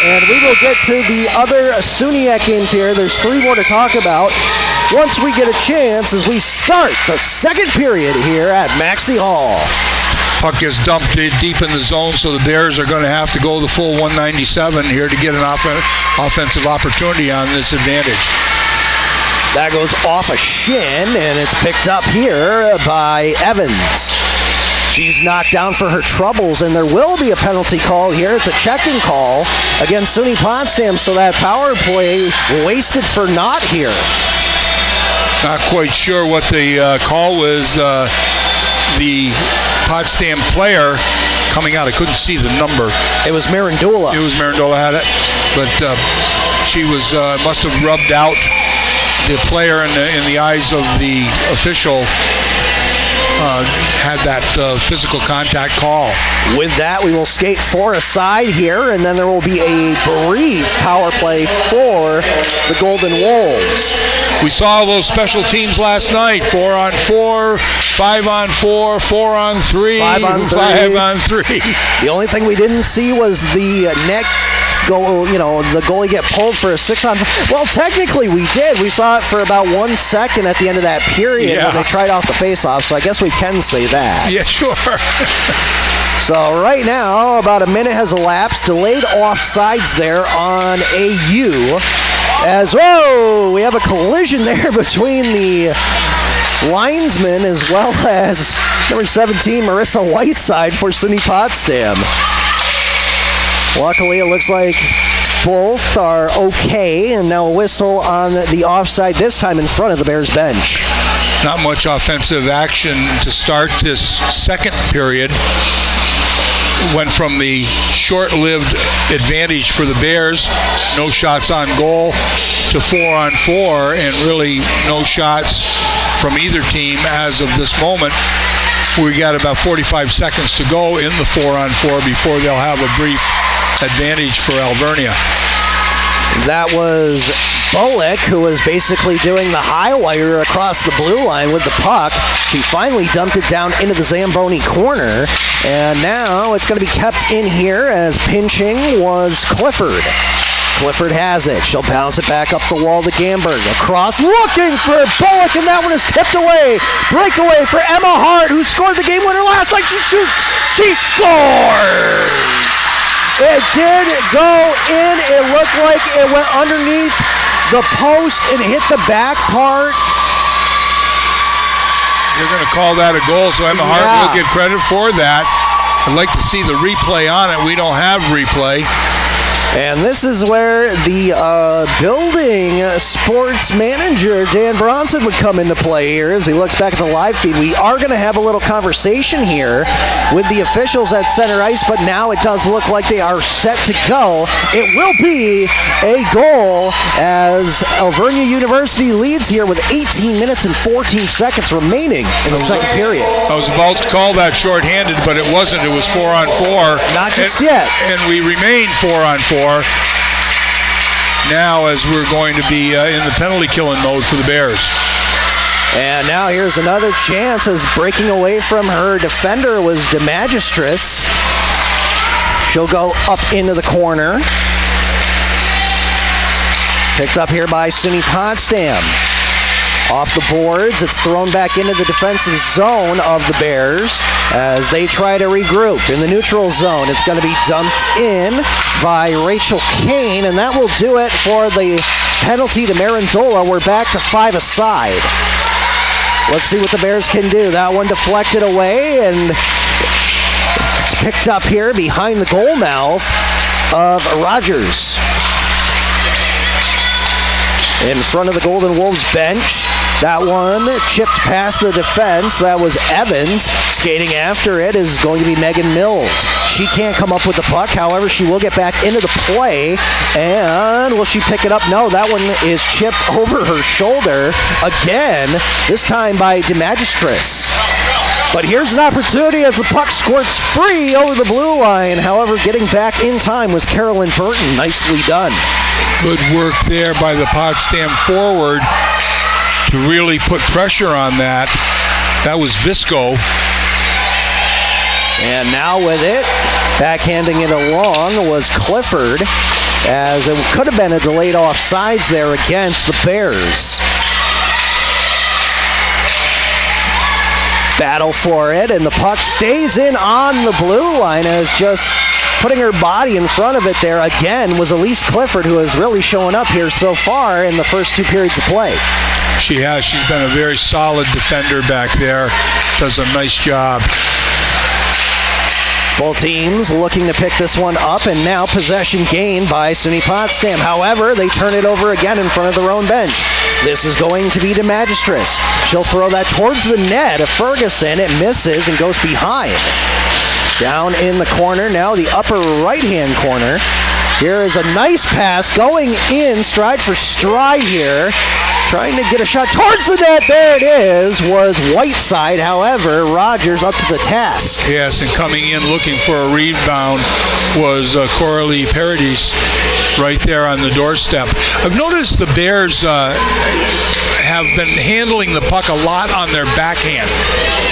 And we will get to the other SUNYAC games here. There's 3 more to talk about once we get a chance as we start the second period here at Maxey Hall. Puck gets dumped deep in the zone, so the Bears are going to have to go the full 197 here to get an offensive opportunity on this advantage. That goes off a shin, and it's picked up here by Evans. She's knocked down for her troubles, and there will be a penalty call here. It's a checking call against SUNY Potsdam, so that power play wasted for naught here. Not quite sure what the call was. The Potsdam player coming out. I couldn't see the number. It was Mirandola. Had it, but she was must have rubbed out the player in the eyes of the official. Had that physical contact call. With that, we will skate 4 aside here, and then there will be a brief power play for the Golden Wolves. We saw those special teams last night: 4-on-4, 5-on-4, 4-on-3, 5-on-3. The only thing we didn't see was the net go, the goalie get pulled for a 6-on-4. Well, technically we did. We saw it for about 1 second at the end of that period when they tried off the face-off, so I guess we can say that. Yeah, sure. So right now, about a minute has elapsed. Delayed offsides there on AU. We have a collision there between the linesman as well as number 17, Marissa Whiteside for SUNY Potsdam. Luckily, it looks like both are okay, and now a whistle on the offside, this time in front of the Bears bench. Not much offensive action to start this second period. Went from the short-lived advantage for the Bears, no shots on goal, to 4-on-4, and really no shots from either team as of this moment. We got about 45 seconds to go in the 4-on-4 before they'll have a brief advantage for Alvernia. That was Bullock, who was basically doing the high wire across the blue line with the puck. She finally dumped it down into the Zamboni corner, and now it's going to be kept in here as pinching was Clifford. Clifford has it. She'll bounce it back up the wall to Gamberg. Across, looking for Bullock, and that one is tipped away. Breakaway for Emma Hart, who scored the game winner last night. She shoots. She scores! It did go in. It looked like it went underneath the post and hit the back part. You're going to call that a goal, so Emma Hart will get credit for that. I'd like to see the replay on it. We don't have replay. And this is where the building sports manager, Dan Bronson, would come into play here as he looks back at the live feed. We are going to have a little conversation here with the officials at center ice, but now it does look like they are set to go. It will be a goal as Alvernia University leads here with 18 minutes and 14 seconds remaining in the second period. I was about to call that shorthanded, but it wasn't. It was 4-on-4. Not just yet. And we remain 4-on-4. Now, as we're going to be in the penalty killing mode for the Bears. And now here's another chance as breaking away from her defender was DeMagistris. She'll go up into the corner. Picked up here by SUNY Potsdam. Off the boards, it's thrown back into the defensive zone of the Bears as they try to regroup. In the neutral zone, it's going to be dumped in by Rachel Kane, and that will do it for the penalty to Mirandola. We're back to 5 aside. Let's see what the Bears can do. That one deflected away, and it's picked up here behind the goal mouth of Rogers. In front of the Golden Wolves bench. That one chipped past the defense. That was Evans. Skating after it is going to be Megan Mills. She can't come up with the puck. However, she will get back into the play. And will she pick it up? No, that one is chipped over her shoulder again, this time by DeMagistris. But here's an opportunity as the puck squirts free over the blue line. However, getting back in time was Carolyn Burton. Nicely done. Good work there by the Potsdam forward to really put pressure on that. That was Visco. And now with it, backhanding it along was Clifford, as it could have been a delayed offsides there against the Bears. Battle for it, and the puck stays in on the blue line as just putting her body in front of it there again was Elise Clifford, who is really showing up here so far in the first 2 periods of play. She has. She's been a very solid defender back there. Does a nice job. Both teams looking to pick this one up, and now possession gained by SUNY Potsdam. However, they turn it over again in front of their own bench. This is going to be to Magistress. She'll throw that towards the net of Ferguson. It misses and goes behind. Down in the corner, now the upper right-hand corner. Here is a nice pass going in, stride for stride here. Trying to get a shot towards the net. There it is, was Whiteside. However, Rogers up to the task. Yes, and coming in looking for a rebound was Coralie Paradis right there on the doorstep. I've noticed the Bears have been handling the puck a lot on their backhand.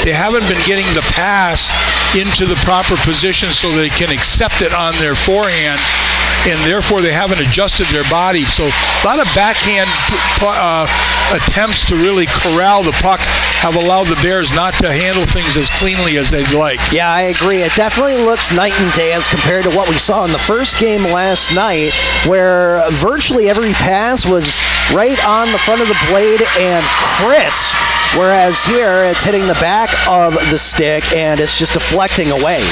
They haven't been getting the pass into the proper position so they can accept it on their forehand, and therefore they haven't adjusted their body. So a lot of backhand attempts to really corral the puck have allowed the Bears not to handle things as cleanly as they'd like. Yeah, I agree. It definitely looks night and day as compared to what we saw in the first game last night, where virtually every pass was right on the front of the blade and crisp, whereas here it's hitting the back of the stick and it's just deflecting away.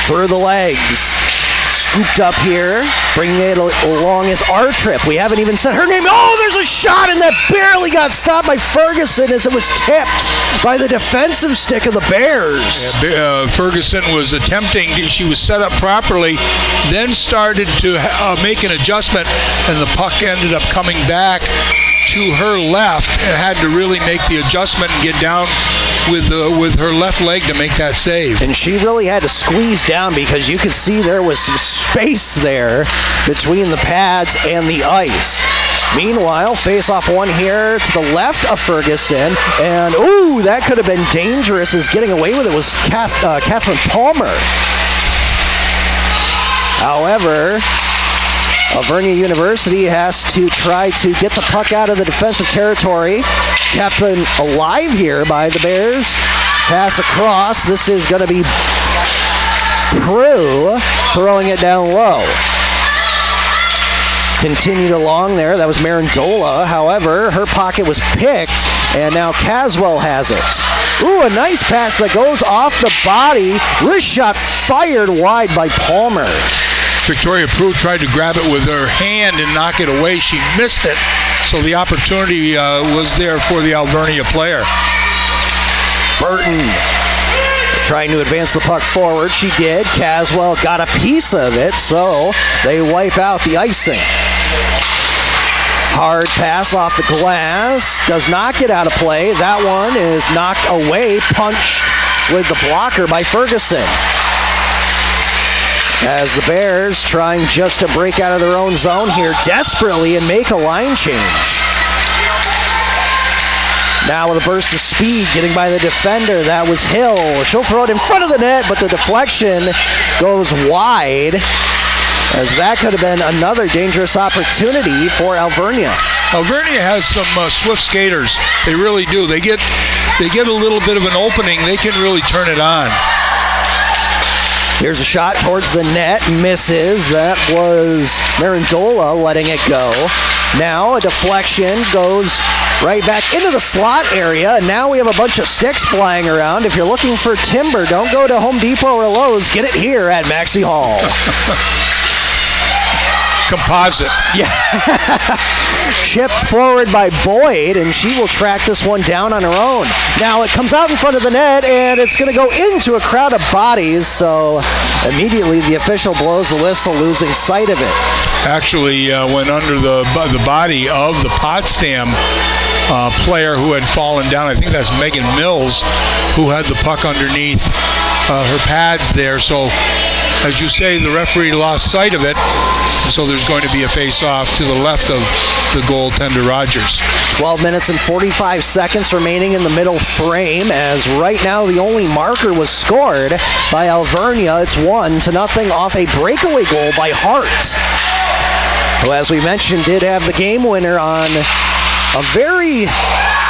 Through the legs. Scooped up here, bringing it along is R-Trip. We haven't even said her name. Oh, there's a shot, and that barely got stopped by Ferguson as it was tipped by the defensive stick of the Bears. Yeah, Ferguson was attempting, she was set up properly, then started to make an adjustment, and the puck ended up coming back to her left and had to really make the adjustment and get down with her left leg to make that save. And she really had to squeeze down because you could see there was some space there between the pads and the ice. Meanwhile, face-off one here to the left of Ferguson, and ooh, that could have been dangerous as getting away with it was Catherine Palmer. However, Alvernia University has to try to get the puck out of the defensive territory. Kept alive here by the Bears. Pass across. This is going to be Prue throwing it down low. Continued along there. That was Marandola. However, her pocket was picked, and now Caswell has it. Ooh, a nice pass that goes off the body. Wrist shot fired wide by Palmer. Victoria Prue tried to grab it with her hand and knock it away. She missed it, so the opportunity was there for the Alvernia player. Burton trying to advance the puck forward. She did. Caswell got a piece of it, so they wipe out the icing. Hard pass off the glass. Does not get out of play. That one is knocked away, punched with the blocker by Ferguson. As the Bears trying just to break out of their own zone here desperately and make a line change. Now with a burst of speed, getting by the defender. That was Hill. She'll throw it in front of the net, but the deflection goes wide, as that could have been another dangerous opportunity for Alvernia. Alvernia has some swift skaters. They really do. They get a little bit of an opening. They can really turn it on. Here's a shot towards the net, misses. That was Marandola letting it go. Now a deflection goes right back into the slot area, and now we have a bunch of sticks flying around. If you're looking for timber, don't go to Home Depot or Lowe's. Get it here at Maxey Hall. Composite. Yeah. Chipped forward by Boyd, and she will track this one down on her own. Now it comes out in front of the net, and it's going to go into a crowd of bodies, so immediately the official blows the whistle, losing sight of it. Actually went under the body of the Potsdam player who had fallen down. I think that's Megan Mills, who had the puck underneath her pads there. So, as you say, the referee lost sight of it. So there's going to be a face-off to the left of the goaltender, Rogers. 12 minutes and 45 seconds remaining in the middle frame, as right now the only marker was scored by Alvernia. It's 1-0 off a breakaway goal by Hart, who, as we mentioned, did have the game winner on a very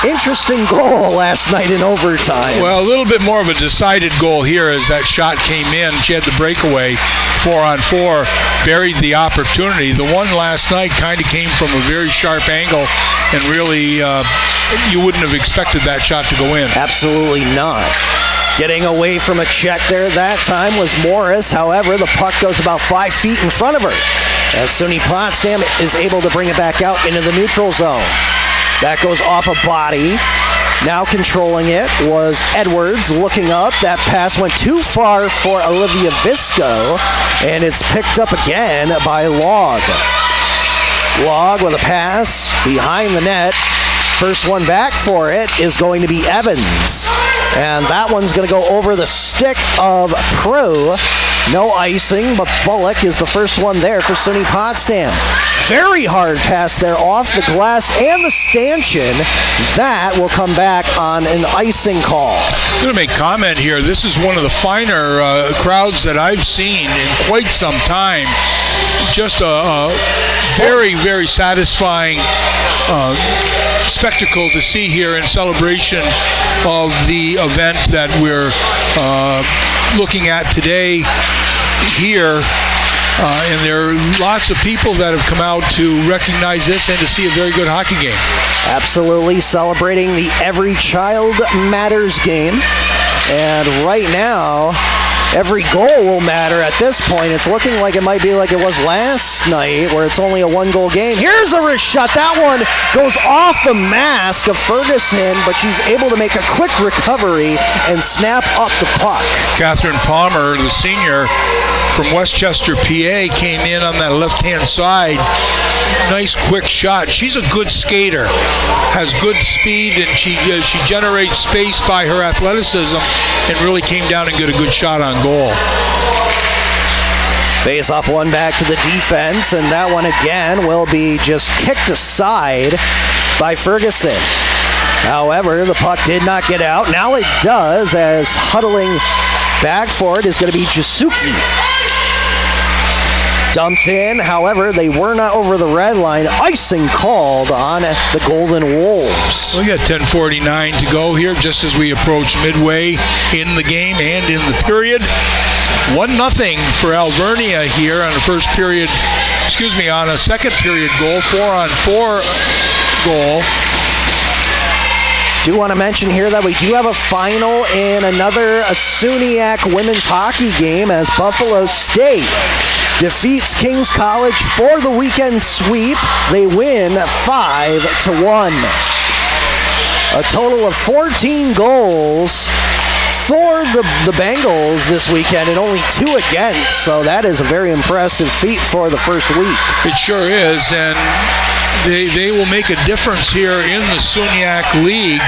interesting goal last night in overtime. Well, a little bit more of a decided goal here as that shot came in. She had the breakaway 4-on-4, buried the opportunity. The one last night kind of came from a very sharp angle, and really you wouldn't have expected that shot to go in. Absolutely not. Getting away from a check there that time was Morris. However, the puck goes about 5 feet in front of her as SUNY Potsdam is able to bring it back out into the neutral zone. That goes off a body. Now controlling it was Edwards looking up. That pass went too far for Olivia Visco, and it's picked up again by Log. Log with a pass behind the net. First one back for it is going to be Evans. And that one's going to go over the stick of Prue. No icing, but Bullock is the first one there for SUNY Potsdam. Very hard pass there off the glass and the stanchion. That will come back on an icing call. I'm going to make comment here. This is one of the finer crowds that I've seen in quite some time. Just a very, very satisfying spectacle to see here in celebration of the event that we're looking at today here. And there are lots of people that have come out to recognize this and to see a very good hockey game. Absolutely, celebrating the Every Child Matters game. And right now, every goal will matter at this point. It's looking like it might be like it was last night, where it's only a 1-goal game. Here's a wrist shot. That one goes off the mask of Ferguson, but she's able to make a quick recovery and snap up the puck. Catherine Palmer, the senior from Westchester, PA, came in on that left-hand side. Nice quick shot. She's a good skater, has good speed, and she generates space by her athleticism, and really came down and got a good shot on goal. Face off one back to the defense, and that one again will be just kicked aside by Ferguson. However, the puck did not get out. Now it does, as huddling back for it is going to be Jasuki. Dumped in, however, they were not over the red line. Icing called on the Golden Wolves. We got 10:49 to go here, just as we approach midway in the game and in the period. 1-0 for Alvernia here on the first period, on a second period goal, 4-on-4 goal. Do want to mention here that we do have a final in another SUNYAC women's hockey game, as Buffalo State defeats King's College for the weekend sweep. They win 5-1. A total of 14 goals for the Bengals this weekend, and only 2 against, so that is a very impressive feat for the first week. It sure is, and they will make a difference here in the SUNYAC League.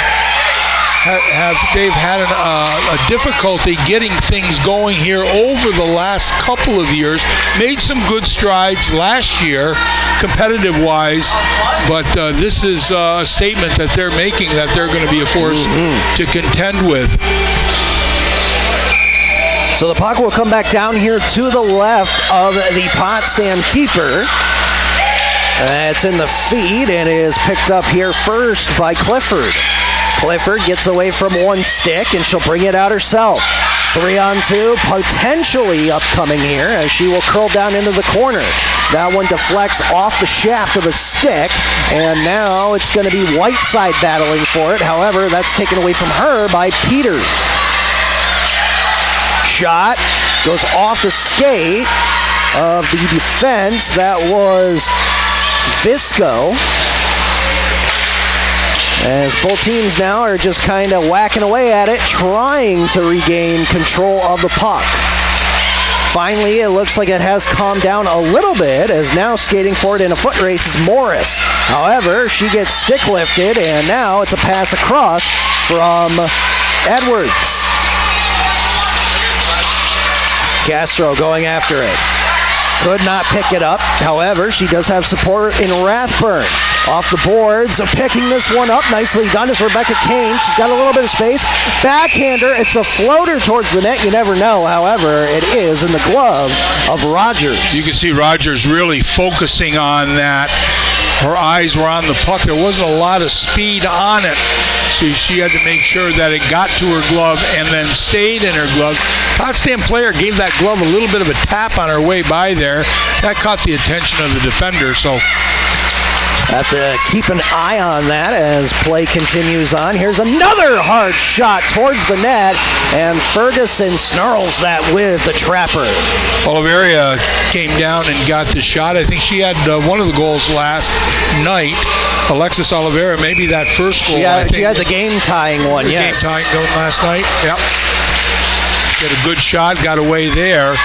They've had a difficulty getting things going here over the last couple of years. Made some good strides last year, competitive-wise, but this is a statement that they're making that they're going to be a force to contend with. So the puck will come back down here to the left of the Potsdam keeper. It's in the feed and is picked up here first by Clifford. Clifford gets away from one stick, and she'll bring it out herself. 3-on-2, potentially upcoming here, as she will curl down into the corner. That one deflects off the shaft of a stick, and now it's going to be Whiteside battling for it. However, that's taken away from her by Peters. Shot goes off the skate of the defense. That was Visco. As both teams now are just kind of whacking away at it, trying to regain control of the puck. Finally, it looks like it has calmed down a little bit, as now skating forward in a foot race is Morris. However, she gets stick lifted, and now it's a pass across from Edwards. Castro going after it. Could not pick it up. However, she does have support in Rathburn. Off the boards, picking this one up. Nicely done is Rebecca Kane. She's got a little bit of space. Backhander. It's a floater towards the net. You never know. However, it is in the glove of Rogers. You can see Rogers really focusing on that. Her eyes were on the puck. There wasn't a lot of speed on it, so she had to make sure that it got to her glove and then stayed in her glove. Potsdam player gave that glove a little bit of a tap on her way by there. That caught the attention of the defender, so Have to keep an eye on that as play continues on. Here's another hard shot towards the net, and Ferguson snarls that with the trapper. Alvernia came down and got the shot. I think she had one of the goals last night. Alexis Alvernia, maybe that first goal. She had the game-tying one, yes. Game-tying going last night, yep. She had a good shot, got away there.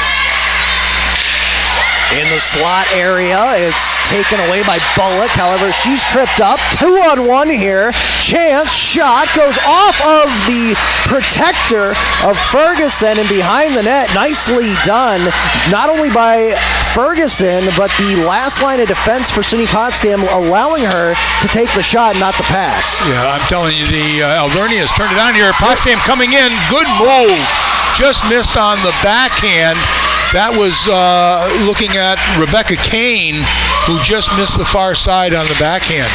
In the slot area, it's taken away by Bullock. However, she's tripped up. 2-on-1 here. Chance shot goes off of the protector of Ferguson and behind the net. Nicely done, not only by Ferguson, but the last line of defense for SUNY Potsdam, allowing her to take the shot, not the pass. Yeah, I'm telling you, the Alvernia has turned it on here. Potsdam coming in. Good move. Just missed on the backhand. That was looking at Rebecca Kane, who just missed the far side on the backhand.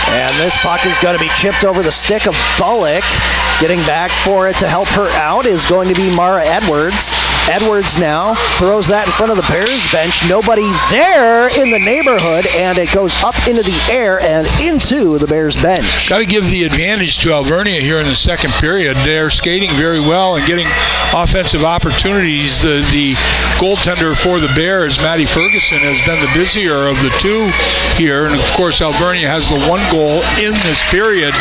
And this puck is going to be chipped over the stick of Bullock. Getting back for it to help her out is going to be Mara Edwards. Edwards now throws that in front of the Bears bench. Nobody there in the neighborhood, and it goes up into the air and into the Bears bench. Got to give the advantage to Alvernia here in the second period. They're skating very well and getting offensive opportunities. The goaltender for the Bears, Maddie Ferguson, has been the busier of the two here. And, of course, Alvernia has the one goal in this period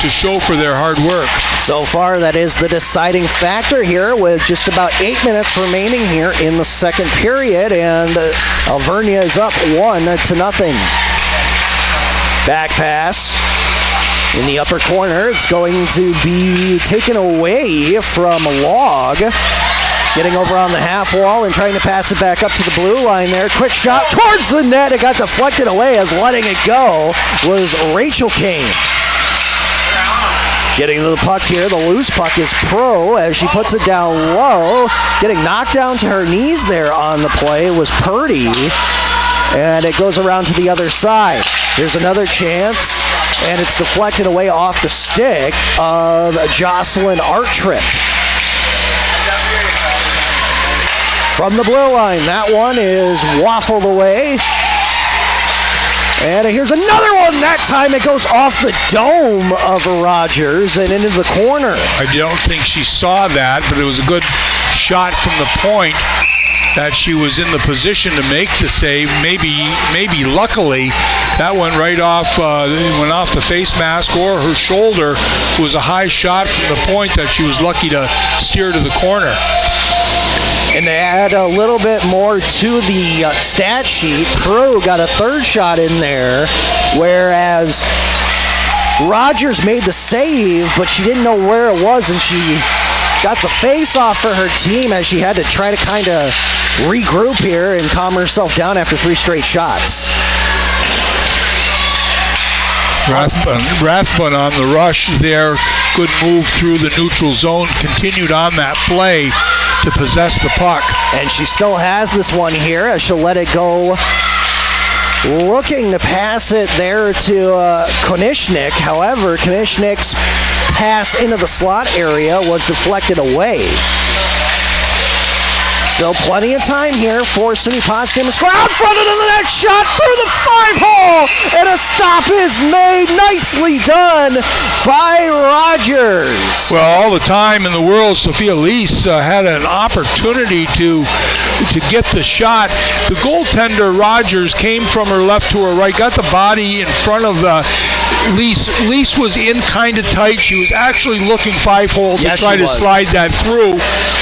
to show for their hard work. So far, that is the deciding factor here with just about 8 minutes remaining here in the second period, and Alvernia is up 1-0. Back pass in the upper corner. It's going to be taken away from Log. Getting over on the half wall and trying to pass it back up to the blue line there. Quick shot towards the net. It got deflected away as letting it go was Rachel Kane. Getting to the puck here, the loose puck is Pro as she puts it down low. Getting knocked down to her knees there on the play was Purdy. And it goes around to the other side. Here's another chance, and it's deflected away off the stick of Jocelyn Artrip. From the blue line, that one is waffled away. And here's another one. That time it goes off the dome of Rogers and into the corner. I don't think she saw that, but it was a good shot from the point that she was in the position to make the save. Maybe luckily, that went right off, went off the face mask or her shoulder. It was a high shot from the point that she was lucky to steer to the corner. And to add a little bit more to the stat sheet, Pro got a third shot in there, whereas Rogers made the save, but she didn't know where it was, and she got the face off for her team as she had to try to kind of regroup here and calm herself down after 3 straight shots. Rathbun on the rush there. Good move through the neutral zone. Continued on that play to possess the puck. And she still has this one here as she'll let it go. Looking to pass it there to Konishnik. However, Konishnik's pass into the slot area was deflected away. Still plenty of time here for SUNY Potsdam to score. Out front into the net, shot through the 5-hole, and a stop is made. Nicely done by Rogers. Well, all the time in the world, Sophia Lees had an opportunity to get the shot. The goaltender, Rogers, came from her left to her right, got the body in front of Lees. Lees was in kind of tight. She was actually looking 5-hole to try to slide that through,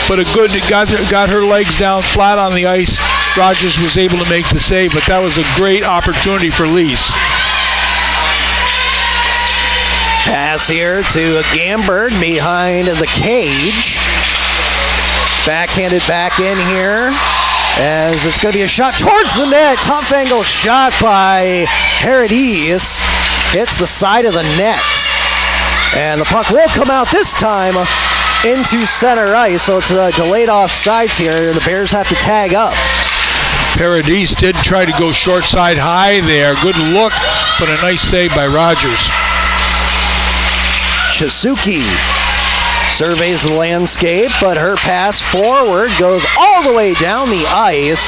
but got her legs down flat on the ice. Rogers was able to make the save, but that was a great opportunity for Lees. Pass here to Gamberg behind the cage. Backhanded back in here as it's going to be a shot towards the net. Tough angle shot by Paradis. Hits the side of the net. And the puck will come out this time into center ice, so it's delayed offsides here. The Bears have to tag up. Paradis did try to go short side high there. Good look, but a nice save by Rogers. Chisuki surveys the landscape, but her pass forward goes all the way down the ice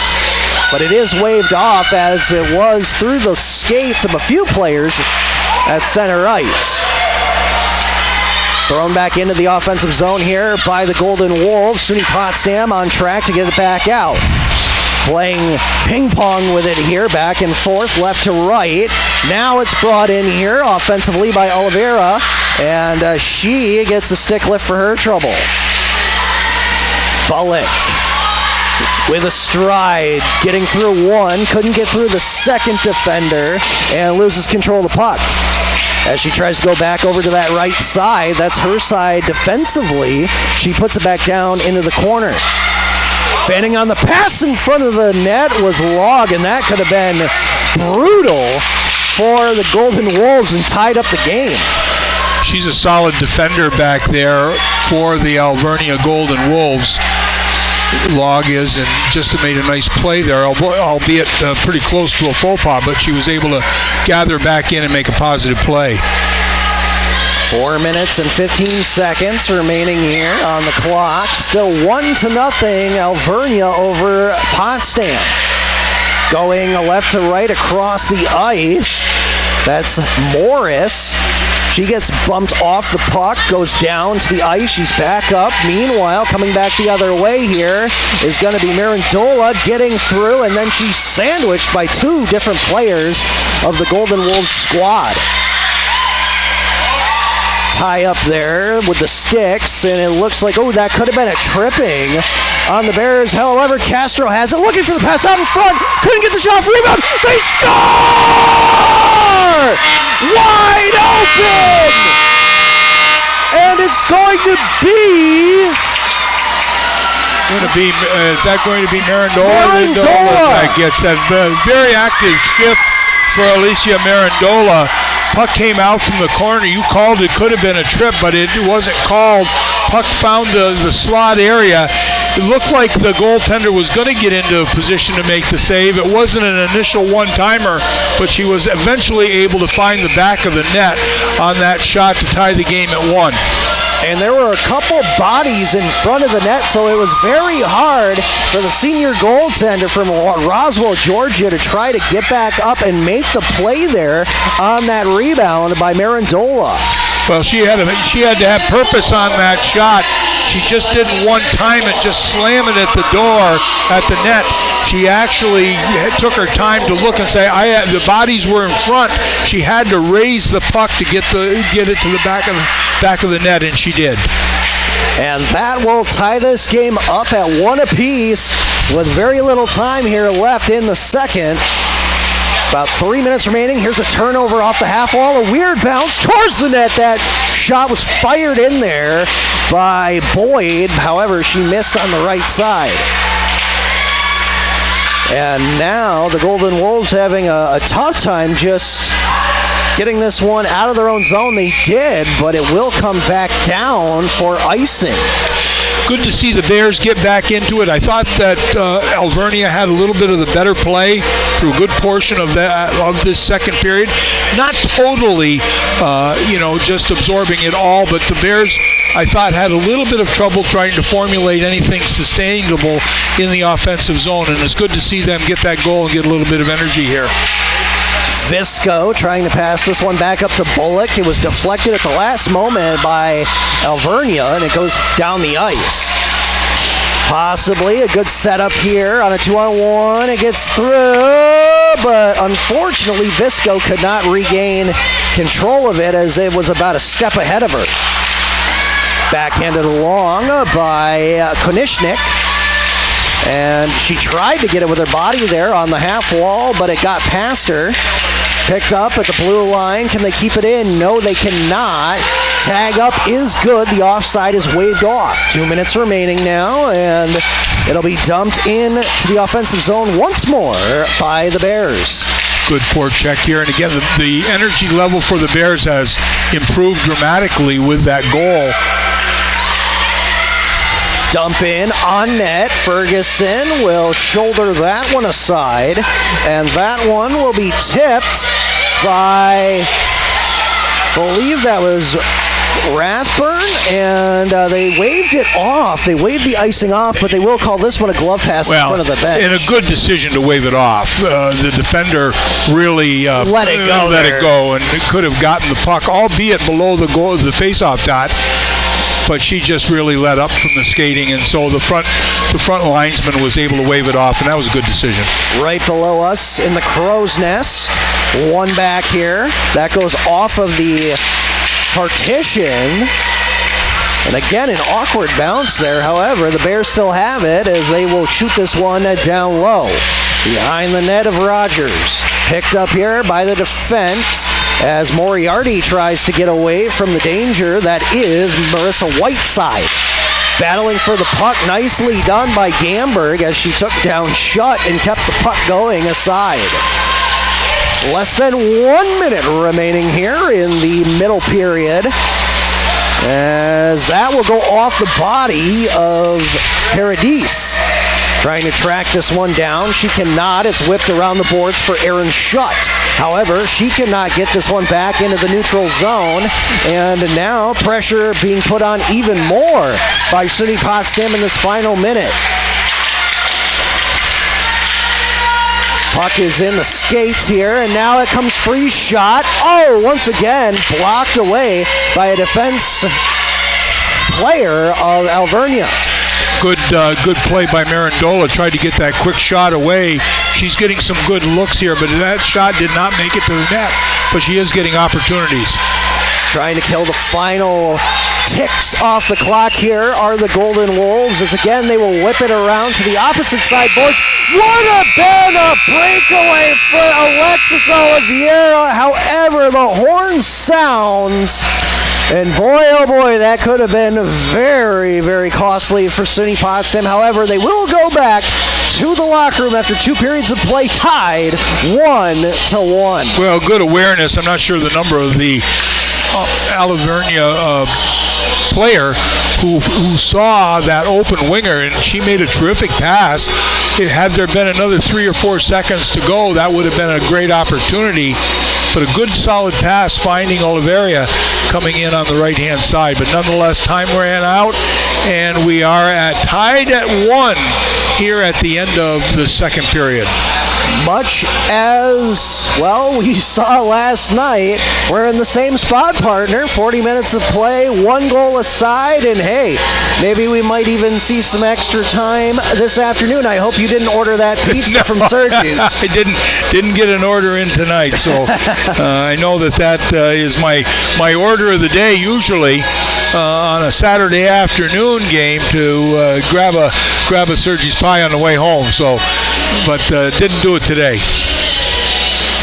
but it is waved off as it was through the skates of a few players at center ice. Thrown back into the offensive zone here by the Golden Wolves. SUNY Potsdam on track to get it back out. Playing ping pong with it here, back and forth, left to right. Now it's brought in here offensively by Alvernia, and she gets a stick lift for her trouble. Bullock with a stride, getting through one, couldn't get through the second defender, and loses control of the puck. As she tries to go back over to that right side, that's her side defensively. She puts it back down into the corner. Fanning on the pass in front of the net was Log, and that could have been brutal for the Golden Wolves and tied up the game. She's a solid defender back there for the Alvernia Golden Wolves. Log is, and just made a nice play there, albeit pretty close to a faux pas, but she was able to gather back in and make a positive play. 4 minutes and 15 seconds remaining here on the clock. Still 1-0 Alvernia over Potsdam. Going left to right across the ice. That's Morris. She gets bumped off the puck, goes down to the ice. She's back up. Meanwhile, coming back the other way here is going to be Mirandola getting through, and then she's sandwiched by two different players of the Golden Wolves squad. Tie up there with the sticks, and it looks like, oh, that could have been a tripping on the Bears. However, Castro has it, looking for the pass out in front, couldn't get the shot, rebound, they score! Wide open! And it's going to be... Is that going to be Mirandola? Mirandola! That gets that very active shift for Alicia Mirandola. Puck came out from the corner. You called it, could have been a trip, but it wasn't called. Puck found the slot area. It looked like the goaltender was going to get into a position to make the save. It wasn't an initial one-timer, but she was eventually able to find the back of the net on that shot to tie the game at 1. And there were a couple bodies in front of the net, so it was very hard for the senior goaltender from Roswell, Georgia, to try to get back up and make the play there on that rebound by Mirandola. Well, she had to have purpose on that shot. She just didn't one-time it, just slam it at the door, at the net. She actually took her time to look and say, the bodies were in front. She had to raise the puck to get it to the back of the net, and she did. And that will tie this game up at 1 apiece with very little time here left in the second. About 3 minutes remaining. Here's a turnover off the half wall. A weird bounce towards the net. That shot was fired in there by Boyd. However, she missed on the right side. And now the Golden Wolves having a tough time just getting this one out of their own zone. They did, but it will come back down for icing. Good to see the Bears get back into it. I thought that Alvernia had a little bit of the better play through a good portion of this second period. Not totally, just absorbing it all, but the Bears, I thought, had a little bit of trouble trying to formulate anything sustainable in the offensive zone, and it's good to see them get that goal and get a little bit of energy here. Visco trying to pass this one back up to Bullock. It was deflected at the last moment by Alvernia, and it goes down the ice. Possibly a good setup here on a 2-on-1. It gets through, but unfortunately Visco could not regain control of it as it was about a step ahead of her. Backhanded along by Konishnik. And she tried to get it with her body there on the half wall, but it got past her. Picked up at the blue line. Can they keep it in? No, they cannot. Tag up is good. The offside is waved off. 2 minutes remaining now, and it'll be dumped in to the offensive zone once more by the Bears. Good forecheck here, and again, the energy level for the Bears has improved dramatically with that goal. Dump in on net. Ferguson will shoulder that one aside, and that one will be tipped by, I believe that was Rathburn, and they waved it off. They waved the icing off, but they will call this one a glove pass in front of the bench. And a good decision to wave it off. The defender really let it go, and it could have gotten the puck, albeit below the goal, the face-off dot. But she just really let up from the skating, and so the front linesman was able to wave it off, and that was a good decision. Right below us in the crow's nest, one back here. That goes off of the partition. And again, an awkward bounce there. However, the Bears still have it as they will shoot this one down low. Behind the net of Rogers. Picked up here by the defense as Moriarty tries to get away from the danger that is Marissa Whiteside. Battling for the puck, nicely done by Gamberg as she took down Shutt and kept the puck going aside. Less than 1 minute remaining here in the middle period, as that will go off the body of Paradis. Trying to track this one down. She cannot. It's whipped around the boards for Aaron Shutt. However, she cannot get this one back into the neutral zone. And now pressure being put on even more by SUNY Potsdam in this final minute. Puck is in the skates here, and now it comes free shot. Oh, once again, blocked away by a defense player of Alvernia. Good play by Marandola. Tried to get that quick shot away. She's getting some good looks here, but that shot did not make it to the net. But she is getting opportunities. Trying to kill the final ticks off the clock here are the Golden Wolves, as again they will whip it around to the opposite side boards. Would have been a breakaway for Alexis Oliveira. However, the horn sounds, and boy, oh boy, that could have been very, very costly for SUNY Potsdam. However, they will go back to the locker room after 2 periods of play, tied 1-1. Well, good awareness. I'm not sure the number of the Alvernia player who saw that open winger, and she made a terrific pass. Had there been another 3 or 4 seconds to go, that would have been a great opportunity. But a good solid pass finding Oliveira coming in on the right-hand side. But nonetheless, time ran out, and we are tied at 1 here at the end of the second period. Much as, well, we saw last night, we're in the same spot, partner. 40 minutes of play, 1 goal aside, and hey, maybe we might even see some extra time this afternoon. I hope you didn't order that pizza from Sergi's. I didn't get an order in tonight, so I know that is my order of the day usually on a Saturday afternoon game to grab a Sergi's pie on the way home. So, but didn't do it today.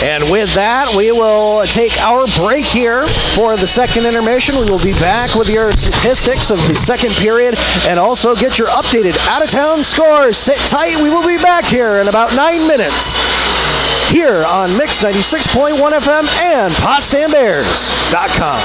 And with that, we will take our break here for the second intermission. We will be back with your statistics of the second period and also get your updated out-of-town scores. Sit tight. We will be back here in about 9 minutes here on Mix 96.1 FM and PotsdamBears.com.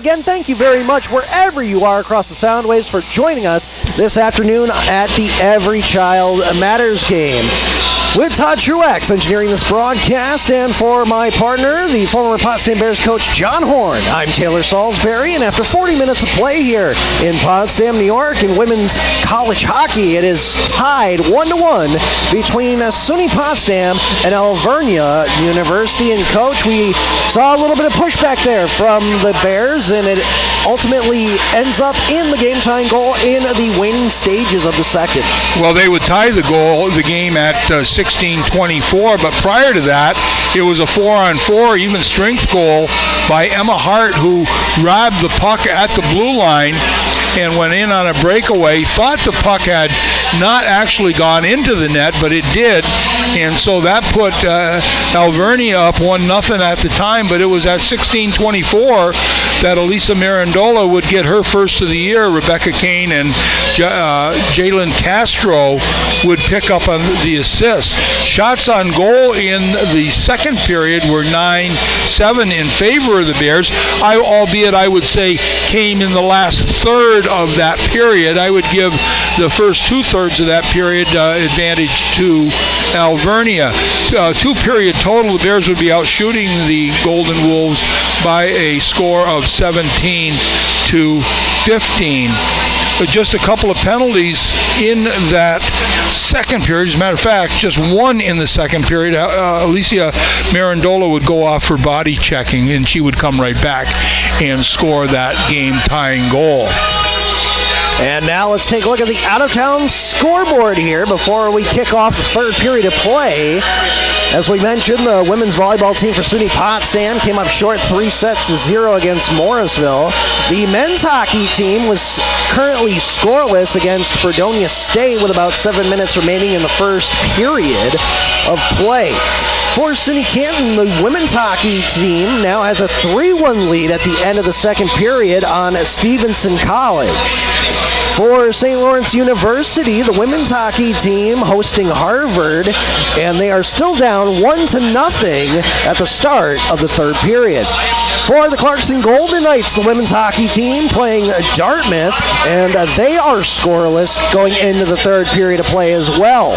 again, thank you very much wherever you are across the sound waves for joining us this afternoon at the Every Child Matters game. With Todd Truex engineering this broadcast, and for my partner, the former Potsdam Bears coach John Horn, I'm Taylor Salisbury, and after 40 minutes of play here in Potsdam, New York, in women's college hockey, it is tied 1-1 between SUNY Potsdam and Alvernia University. And Coach, we saw a little bit of pushback there from the Bears, and it ultimately ends up in the game-tying goal in the waning stages of the second. Well, they would tie the game at 16-24, but prior to that, it was a 4-on-4 even strength goal by Emma Hart, who grabbed the puck at the blue line and went in on a breakaway. Thought the puck had not actually gone into the net, but it did, and so that put Alvernia up 1-0 at the time, but it was at 16-24 that Elisa Mirandola would get her first of the year. Rebecca Kane and Jalen Castro would pick up on the assist. Shots on goal in the second period were 9-7 in favor of the Bears, albeit I would say came in the last third of that period. I would give the first two-thirds of that period advantage to Alvernia. Two-period total, the Bears would be out shooting the Golden Wolves by a score of 17-15. But just a couple of penalties in that second period. As a matter of fact, just one in the second period. Alicia Mirandola would go off for body checking, and she would come right back and score that game-tying goal. And now let's take a look at the out-of-town scoreboard here before we kick off the third period of play. As we mentioned, the women's volleyball team for SUNY Potsdam came up short 3-0 against Morrisville. The men's hockey team was currently scoreless against Fredonia State with about 7 minutes remaining in the first period of play. For SUNY Canton, the women's hockey team now has a 3-1 lead at the end of the second period on Stevenson College. For St. Lawrence University, the women's hockey team hosting Harvard, and they are still down 1-0 at the start of the third period. For the Clarkson Golden Knights, the women's hockey team playing Dartmouth, and they are scoreless going into the third period of play as well.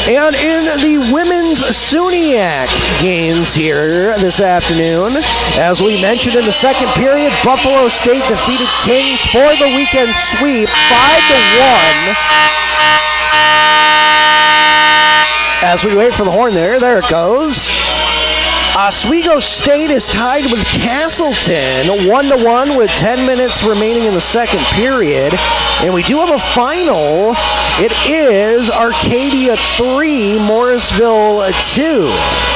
And in the women's SUNYAC games here this afternoon, as we mentioned in the second period, Buffalo State defeated Kings for the weekend sweep 5-1. As we wait for the horn there it goes. Oswego State is tied with Castleton 1-1 with 10 minutes remaining in the second period. And we do have a final. It is Arcadia 3, Morrisville 2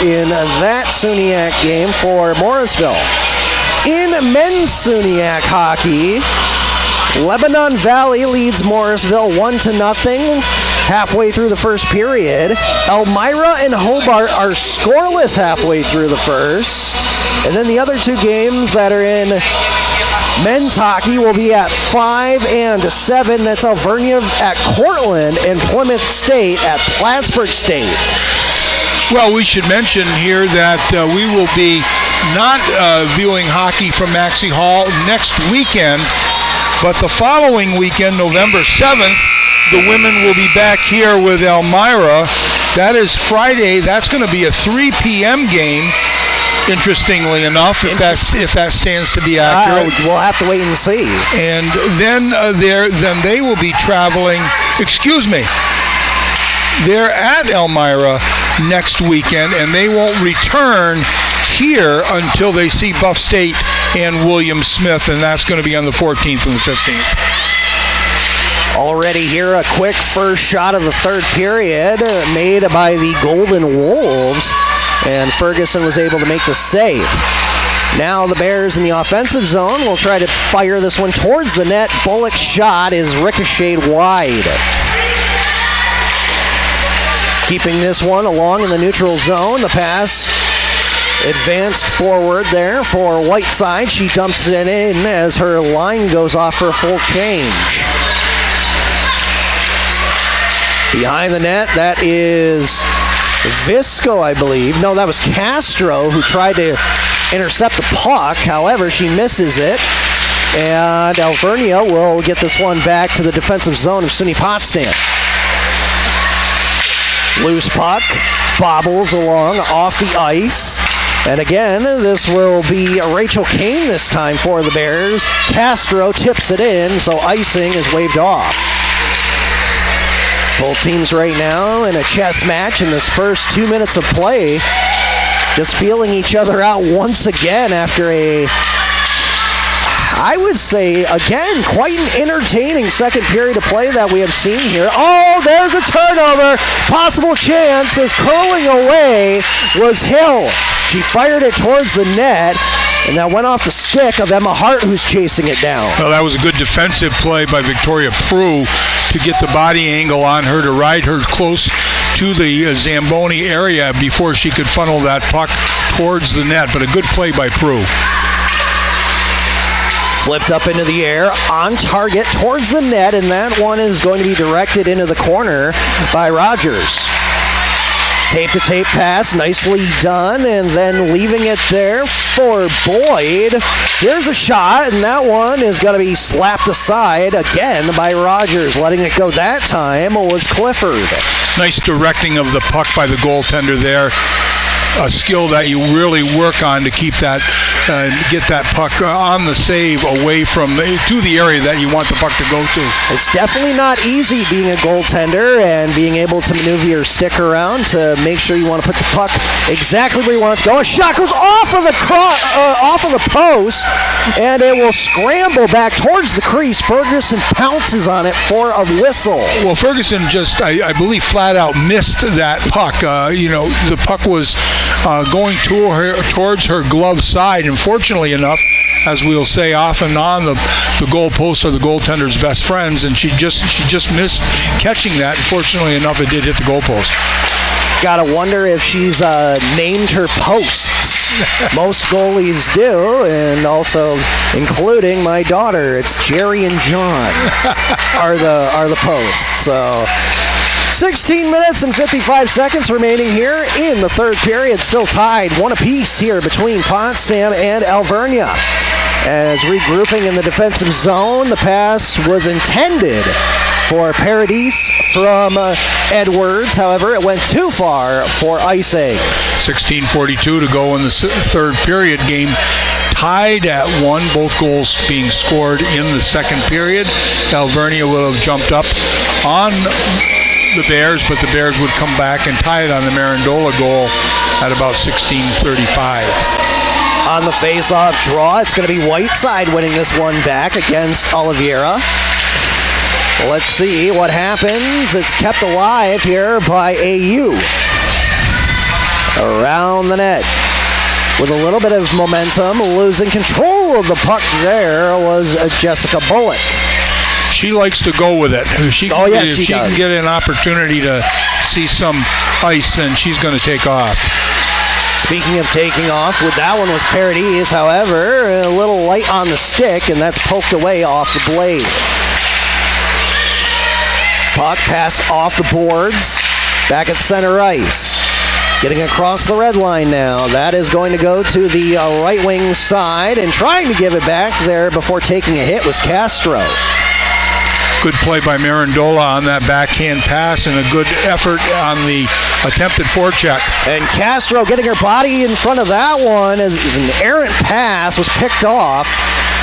in that SUNYAC game for Morrisville. In men's SUNYAC hockey, Lebanon Valley leads Morrisville 1-0 halfway through the first period. Elmira and Hobart are scoreless halfway through the first. And then the other two games that are in men's hockey will be at 5 and 7. That's Alvernia at Cortland and Plymouth State at Plattsburgh State. Well, we should mention here that we will be not viewing hockey from Maxey Hall next weekend, but the following weekend, November 7th, the women will be back here with Elmira. That is Friday. That's going to be a 3 p.m. game, interestingly enough, if that stands to be accurate. We'll have to wait and see. And then they will be traveling. Excuse me. They're at Elmira next weekend, and they won't return here until they see Buff State and William Smith, and that's going to be on the 14th and the 15th. Already here, a quick first shot of the third period made by the Golden Wolves, and Ferguson was able to make the save. Now the Bears in the offensive zone will try to fire this one towards the net. Bullock's shot is ricocheted wide. Keeping this one along in the neutral zone, the pass advanced forward there for Whiteside. She dumps it in as her line goes off for a full change. Behind the net, that is Visco, I believe. No, that was Castro who tried to intercept the puck. However, she misses it. And Alvernia will get this one back to the defensive zone of SUNY Potsdam. Loose puck, bobbles along off the ice. And again, this will be Rachel Kane this time for the Bears. Castro tips it in, so icing is waved off. Both teams right now in a chess match in this first 2 minutes of play. Just feeling each other out once again after I would say, again, quite an entertaining second period of play that we have seen here. Oh, there's a turnover. Possible chance as curling away was Hill. She fired it towards the net, and that went off the stick of Emma Hart, who's chasing it down. Well, that was a good defensive play by Victoria Prue to get the body angle on her to ride her close to the Zamboni area before she could funnel that puck towards the net. But a good play by Prue. Flipped up into the air, on target towards the net, and that one is going to be directed into the corner by Rogers. Tape-to-tape pass, nicely done, and then leaving it there for Boyd. Here's a shot, and that one is going to be slapped aside again by Rogers. Letting it go that time was Clifford. Nice directing of the puck by the goaltender there. A skill that you really work on to keep that, get that puck on the save away from to the area that you want the puck to go to. It's definitely not easy being a goaltender and being able to maneuver your stick around to make sure you want to put the puck exactly where you want it to go. A shot goes off of the post, and it will scramble back towards the crease. Ferguson pounces on it for a whistle. Well, Ferguson just, I believe, flat out missed that puck. The puck was going towards her glove side. Unfortunately enough, as we'll say off and on, the goalposts are the goaltender's best friends, and she just missed catching that. Unfortunately enough, it did hit the goalpost. Gotta wonder if she's named her posts. Most goalies do, and also including my daughter. It's Jerry and John are the posts. So 16 minutes and 55 seconds remaining here in the third period. Still tied, one apiece here between Potsdam and Alvernia. As regrouping in the defensive zone, the pass was intended for Paradis from Edwards. However, it went too far for icing. 16:42 to go in the third period. Game tied at 1, both goals being scored in the second period. Alvernia will have jumped up on the Bears, but the Bears would come back and tie it on the Marandola goal at about 16:35. On the face-off draw, it's going to be Whiteside winning this one back against Oliveira. Let's see what happens. It's kept alive here by AU. Around the net. With a little bit of momentum, losing control of the puck there was Jessica Bullock. She likes to go with it. If she can get an opportunity to see some ice, then she's going to take off. Speaking of taking off, with that one was Paradis, however, a little light on the stick, and that's poked away off the blade. Puck passed off the boards, back at center ice. Getting across the red line now. That is going to go to the right wing side, and trying to give it back there before taking a hit was Castro. Good play by Marandola on that backhand pass, and a good effort on the attempted forecheck. And Castro getting her body in front of that one as an errant pass was picked off.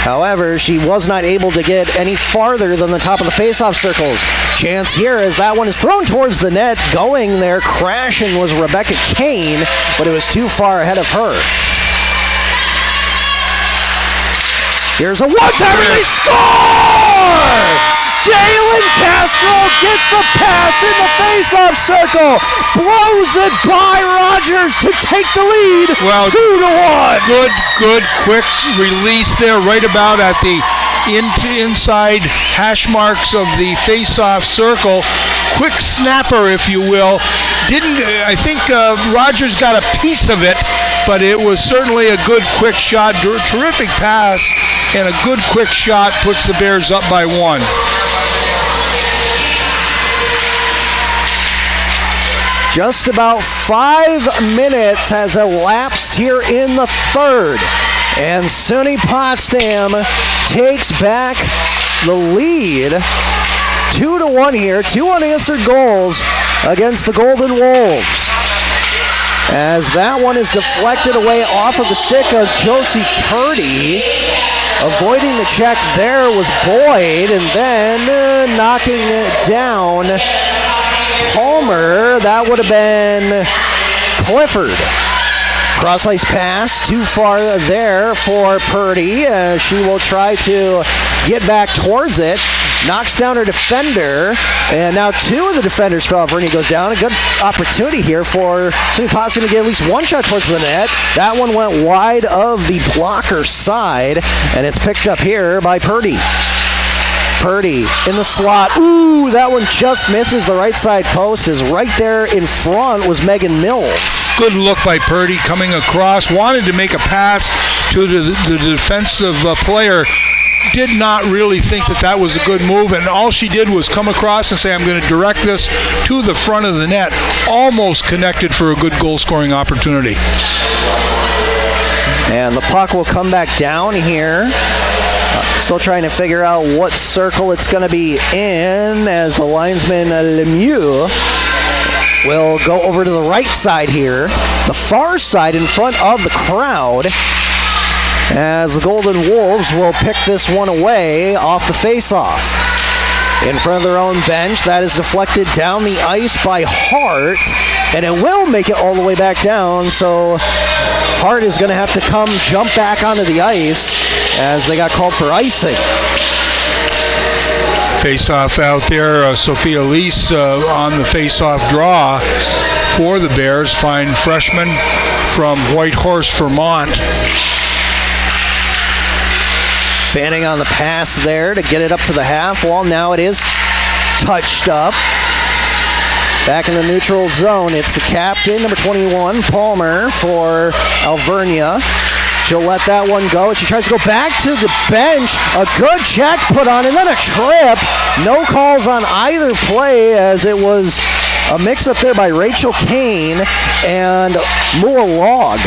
However, she was not able to get any farther than the top of the faceoff circles. Chance here as that one is thrown towards the net. Going there, crashing was Rebecca Kane, but it was too far ahead of her. Here's a one-time release score! Jalen Castro gets the pass in the face-off circle, blows it by Rogers to take the lead, well, 2-1. Good, quick release there, right about at the inside hash marks of the face-off circle. Quick snapper, if you will. I think Rogers got a piece of it, but it was certainly a good, quick shot. Terrific pass, and a good, quick shot puts the Bears up by 1. Just about 5 minutes has elapsed here in the third. And SUNY Potsdam takes back the lead. 2-1 here. 2 unanswered goals against the Golden Wolves. As that one is deflected away off of the stick of Josie Purdy. Avoiding the check there was Boyd, and then knocking it down Palmer. That would have been Clifford. Cross-ice pass, too far there for Purdy. She will try to get back towards it. Knocks down her defender, and now 2 of the defenders for Alvernia goes down. A good opportunity here for SUNY Potsdam to get at least 1 shot towards the net. That one went wide of the blocker side, and it's picked up here by Purdy. Purdy in the slot. Ooh, that one just misses the right side post. Is right there in front was Megan Mills. Good look by Purdy coming across. Wanted to make a pass to the defensive player. Did not really think that was a good move, and all she did was come across and say, I'm going to direct this to the front of the net. Almost connected for a good goal-scoring opportunity. And the puck will come back down here. Still trying to figure out what circle it's going to be in, as the linesman Lemieux will go over to the right side here. The far side in front of the crowd, as the Golden Wolves will pick this one away off the face-off. In front of their own bench, that is deflected down the ice by Hart, and it will make it all the way back down, so Hart is going to have to jump back onto the ice, as they got called for icing. Face-off out there, Sophia Lease on the face-off draw for the Bears. Fine freshman from Whitehorse, Vermont. Fanning on the pass there to get it up to the half wall. Now it is touched up. Back in the neutral zone, it's the captain, number 21, Palmer, for Alvernia. She'll let that one go. She tries to go back to the bench. A good check put on, and then a trip. No calls on either play, as it was a mix-up there by Rachel Kane and Mua Log.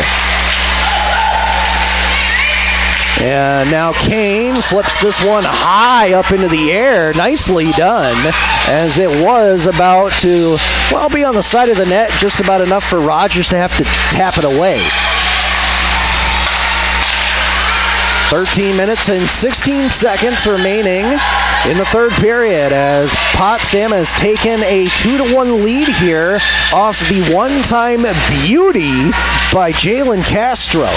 And now Kane flips this one high up into the air. Nicely done, as it was about to, well, be on the side of the net, just about enough for Rogers to have to tap it away. 13 minutes and 16 seconds remaining in the third period, as Potsdam has taken a 2-1 lead here off the one-time beauty by Jalen Castro.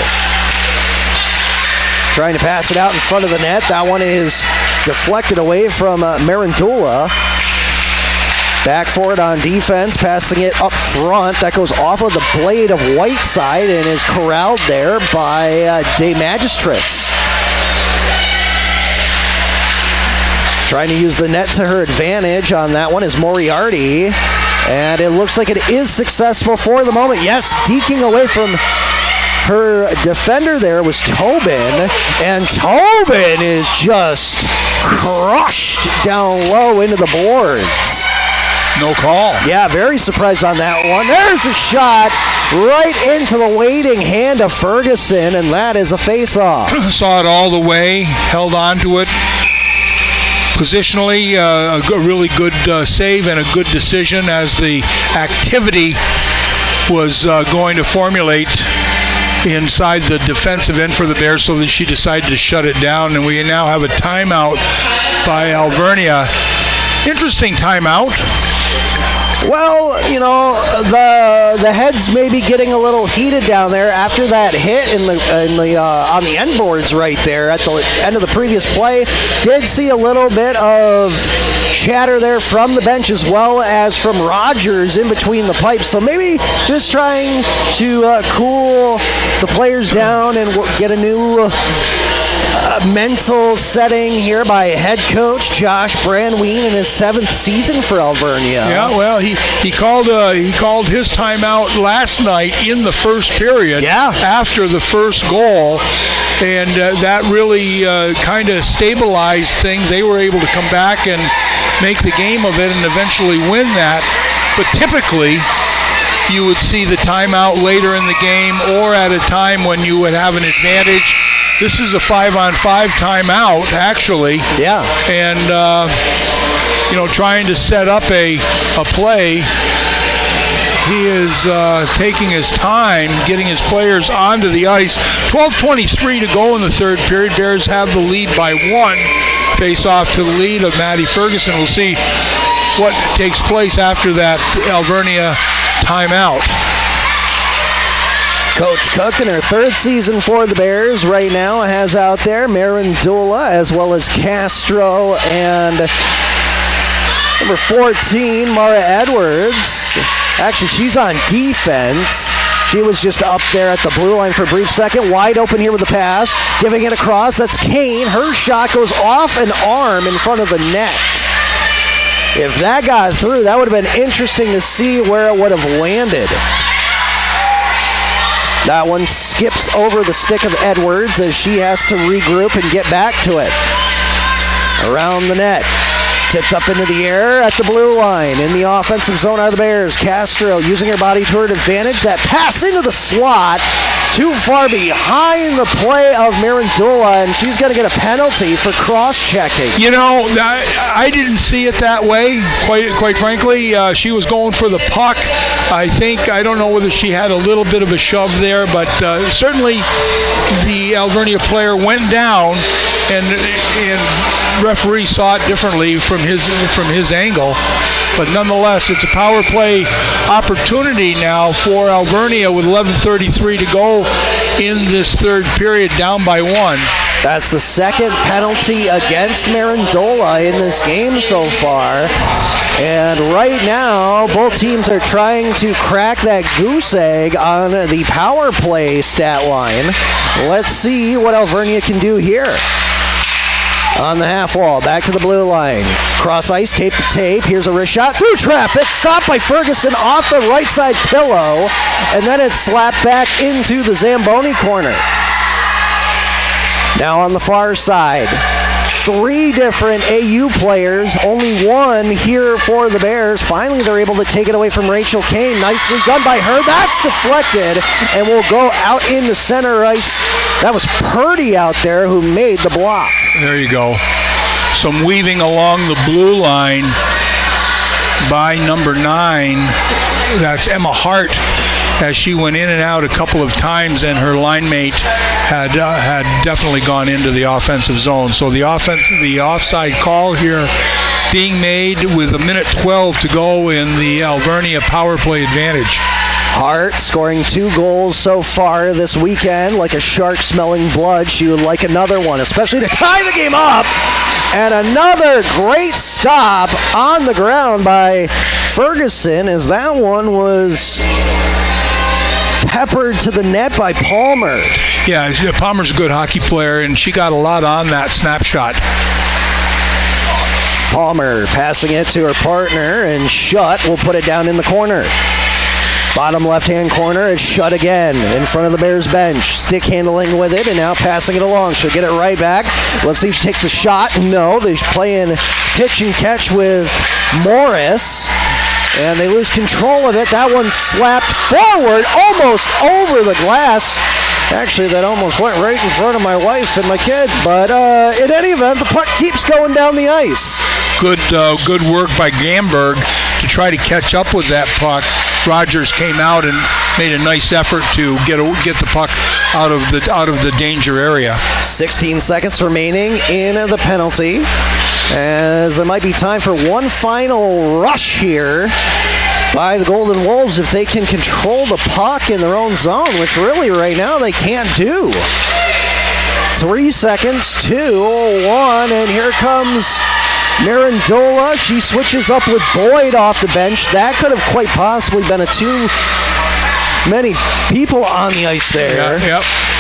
Trying to pass it out in front of the net. That one is deflected away from Marandula. Back for it on defense, passing it up front. That goes off of the blade of Whiteside and is corralled there by De Magistris. Trying to use the net to her advantage on that one is Moriarty. And it looks like it is successful for the moment. Yes, deking away from her defender there was Tobin, and Tobin is just crushed down low into the boards. No call. Yeah, very surprised on that one. There's a shot right into the waiting hand of Ferguson, and that is a face-off. Saw it all the way, held on to it. Positionally, a really good save and a good decision, as the activity was going to formulate inside the defensive end for the Bears, so that she decided to shut it down, and we now have a timeout by Alvernia. Interesting timeout. Well, you know, the heads may be getting a little heated down there after that hit on the end boards right there at the end of the previous play. Did see a little bit of chatter there from the bench as well as from Rogers in between the pipes. So maybe just trying to cool the players down and get a new mental setting here by head coach Josh Brandween in his 7th season for Alvernia. Yeah, well, he called his timeout last night in the first period. Yeah. After the first goal, and that really kind of stabilized things. They were able to come back and make the game of it and eventually win that. But typically, you would see the timeout later in the game or at a time when you would have an advantage. This is a 5-on-5 timeout, actually. Yeah. And, trying to set up a play. He is taking his time, getting his players onto the ice. 12:23 to go in the third period. Bears have the lead by 1. Face off to the lead of Maddie Ferguson. We'll see what takes place after that Alvernia timeout. Coach Cook in her third season for the Bears right now has out there Marindula as well as Castro and number 14, Mara Edwards. Actually, she's on defense. She was just up there at the blue line for a brief second. Wide open here with the pass. Giving it across. That's Kane. Her shot goes off an arm in front of the net. If that got through, that would have been interesting to see where it would have landed. That one skips over the stick of Edwards as she has to regroup and get back to it. Around the net. Tipped up into the air at the blue line. In the offensive zone are the Bears. Castro using her body to her advantage. That pass into the slot. Too far behind the play of Marindula, and she's going to get a penalty for cross-checking. I didn't see it that way, quite frankly. She was going for the puck. I don't know whether she had a little bit of a shove there, but certainly the Alvernia player went down, and referee saw it differently from his angle. But nonetheless, it's a power play opportunity now for Alvernia with 11:33 to go in this third period, down by 1. That's the second penalty against Marindula in this game so far. And right now, both teams are trying to crack that goose egg on the power play stat line. Let's see what Alvernia can do here. On the half wall, back to the blue line. Cross ice, tape to tape. Here's a wrist shot through traffic. Stopped by Ferguson off the right side pillow. And then it's slapped back into the Zamboni corner. Now on the far side, 3 different AU players, only 1 here for the Bears. Finally, they're able to take it away from Rachel Kane. Nicely done by her. That's deflected and will go out into center ice. That was Purdy out there who made the block. There you go. Some weaving along the blue line by number 9. That's Emma Hart, as she went in and out a couple of times, and her line mate had definitely gone into the offensive zone. So the offside call here being made with 1:12 to go in the Alvernia power play advantage. Hart scoring 2 goals so far this weekend. Like a shark smelling blood, she would like another one, especially to tie the game up. And another great stop on the ground by Ferguson, as that one was peppered to the net by Palmer. Yeah, Palmer's a good hockey player, and she got a lot on that snapshot. Palmer passing it to her partner, and Shutt will put it down in the corner. Bottom left-hand corner, it's Shutt again in front of the Bears bench. Stick handling with it, and now passing it along. She'll get it right back. Let's see if she takes the shot. No, they're playing pitch and catch with Morris, and they lose control of it. That one slapped forward, almost over the glass. Actually, that almost went right in front of my wife and my kid. But in any event, the puck keeps going down the ice. Good work by Gamberg to try to catch up with that puck. Rogers came out and made a nice effort to get the puck out of the danger area. 16 seconds remaining in the penalty, as there might be time for one final rush here by the Golden Wolves if they can control the puck in their own zone, which really right now they can't do. 3 seconds, 2, 1, and here comes Marindula. She switches up with Boyd off the bench. That could have quite possibly been a too many people on the ice there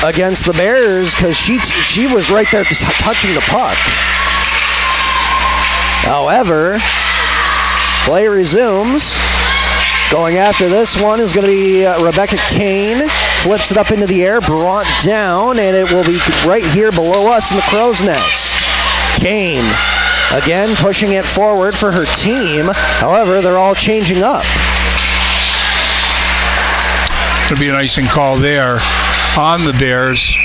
against the Bears, because she was right there just touching the puck. However, play resumes. Going after this one is going to be Rebecca Kane. Flips it up into the air, brought down, and it will be right here below us in the crow's nest. Kane again pushing it forward for her team. However, they're all changing up. There'll be an icing call there on the Bears.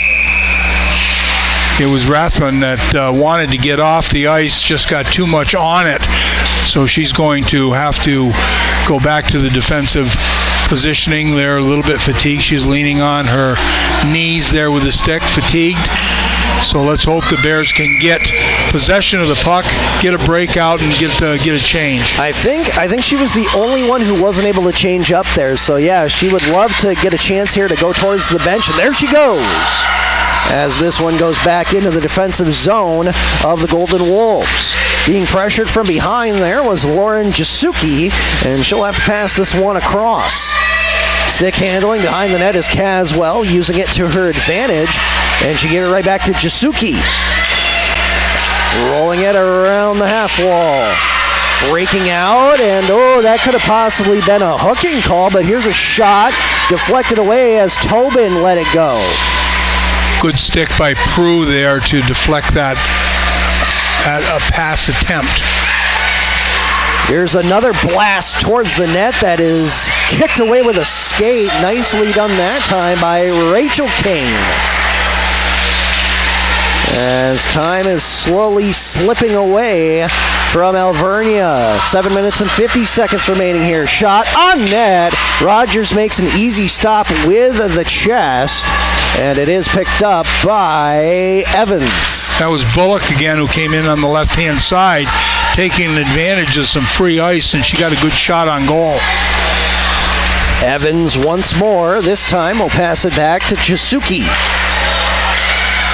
It was Rathman that wanted to get off the ice, just got too much on it. So she's going to have to go back to the defensive positioning there, a little bit fatigued. She's leaning on her knees there with the stick, fatigued. So let's hope the Bears can get possession of the puck, get a breakout, and get a change. I think she was the only one who wasn't able to change up there. So yeah, she would love to get a chance here to go towards the bench, and there she goes, as this one goes back into the defensive zone of the Golden Wolves. Being pressured from behind there was Lauren Jasuki, and she'll have to pass this one across. Stick handling behind the net is Caswell, using it to her advantage, and she gave it right back to Jasuki. Rolling it around the half wall. Breaking out, and that could have possibly been a hooking call, but here's a shot deflected away as Tobin let it go. Good stick by Prue there to deflect that at a pass attempt. Here's another blast towards the net that is kicked away with a skate. Nicely done that time by Rachel Kane. As time is slowly slipping away from Alvernia. 7 minutes and 50 seconds remaining here. Shot on net. Rogers makes an easy stop with the chest, and it is picked up by Evans. That was Bullock again, who came in on the left-hand side, taking advantage of some free ice, and she got a good shot on goal. Evans once more. This time will pass it back to Jasuki.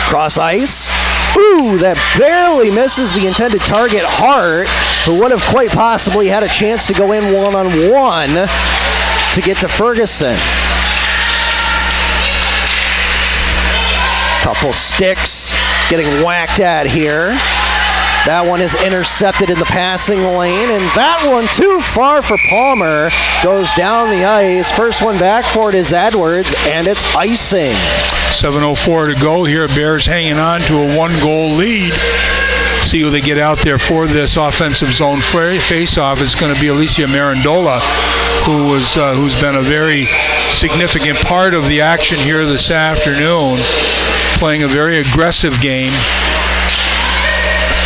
Cross ice. Ooh, that barely misses the intended target, Hart, who would have quite possibly had a chance to go in one-on-one to get to Ferguson. Couple sticks getting whacked at here. That one is intercepted in the passing lane, and that one too far for Palmer. Goes down the ice. First one back for it is Edwards, and it's icing. 7:04 to go here. Bears hanging on to a 1-goal lead. See who they get out there for this offensive zone face-off. It's going to be Alicia Marandola, who's been a very significant part of the action here this afternoon, playing a very aggressive game.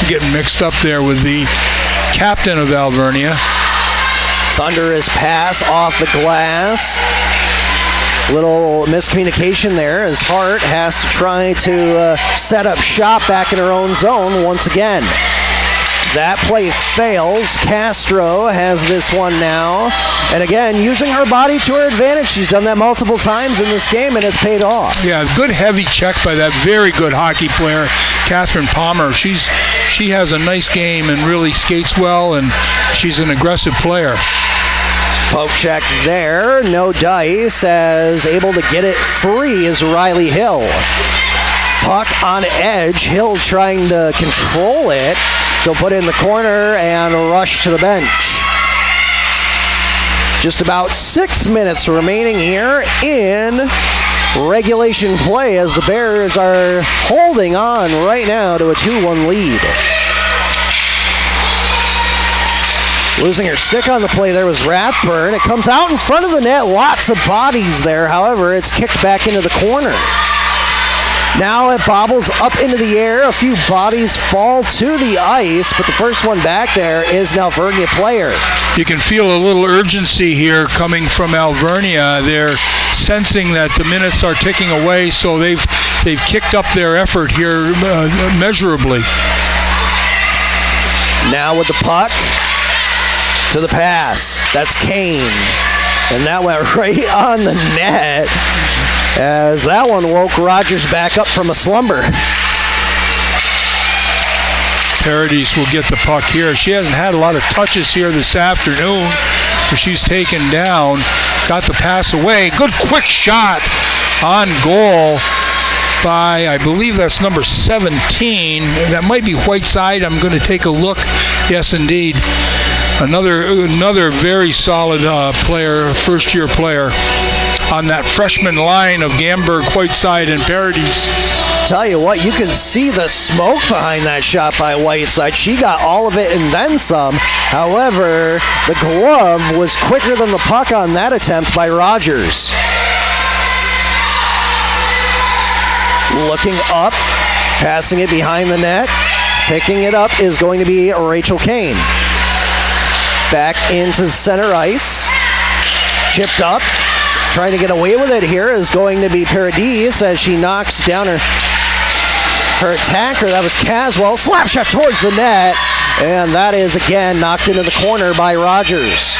Getting mixed up there with the captain of Alvernia. Thunderous pass off the glass. Little miscommunication there as Hart has to try to set up shop back in her own zone once again. That play fails. Castro has this one now. And again, using her body to her advantage. She's done that multiple times in this game, and it's paid off. Yeah, good heavy check by that very good hockey player, Catherine Palmer. She has a nice game and really skates well, and she's an aggressive player. Poke check there. No dice, as able to get it free is Riley Hill. Puck on edge. Hill trying to control it. She'll put it in the corner and rush to the bench. Just about 6 minutes remaining here in regulation play as the Bears are holding on right now to a 2-1 lead. Losing her stick on the play there was Rathburn. It comes out in front of the net. Lots of bodies there. However, it's kicked back into the corner. Now it bobbles up into the air. A few bodies fall to the ice, but the first one back there is an Alvernia player. You can feel a little urgency here coming from Alvernia. They're sensing that the minutes are ticking away, so they've kicked up their effort here measurably. Now with the puck to the pass. That's Kane. And that went right on the net, as that one woke Rogers back up from a slumber. Paradis will get the puck here. She hasn't had a lot of touches here this afternoon, but she's taken down. Got the pass away. Good quick shot on goal by, I believe that's number 17. That might be Whiteside. I'm going to take a look. Yes, indeed. Another very solid player, first-year player on that freshman line of Gamberg, Whiteside, and Paradis. Tell you what, you can see the smoke behind that shot by Whiteside. She got all of it and then some. However, the glove was quicker than the puck on that attempt by Rogers. Looking up, passing it behind the net. Picking it up is going to be Rachel Kane. Back into center ice. Chipped up. Trying to get away with it here is going to be Paradis as she knocks down her attacker. That was Caswell. Slap shot towards the net. And that is again knocked into the corner by Rogers.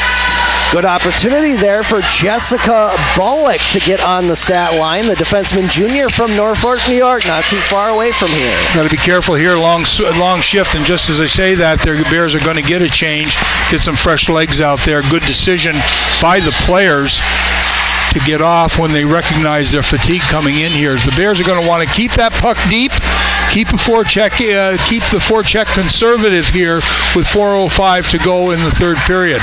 Good opportunity there for Jessica Bullock to get on the stat line. The defenseman junior from Norfolk, New York, not too far away from here. Got to be careful here, long shift, and just as I say that, the Bears are going to get a change, get some fresh legs out there. Good decision by the players to get off when they recognize their fatigue coming in here. The Bears are going to want to keep that puck deep, keep the forecheck conservative here with 4:05 to go in the third period.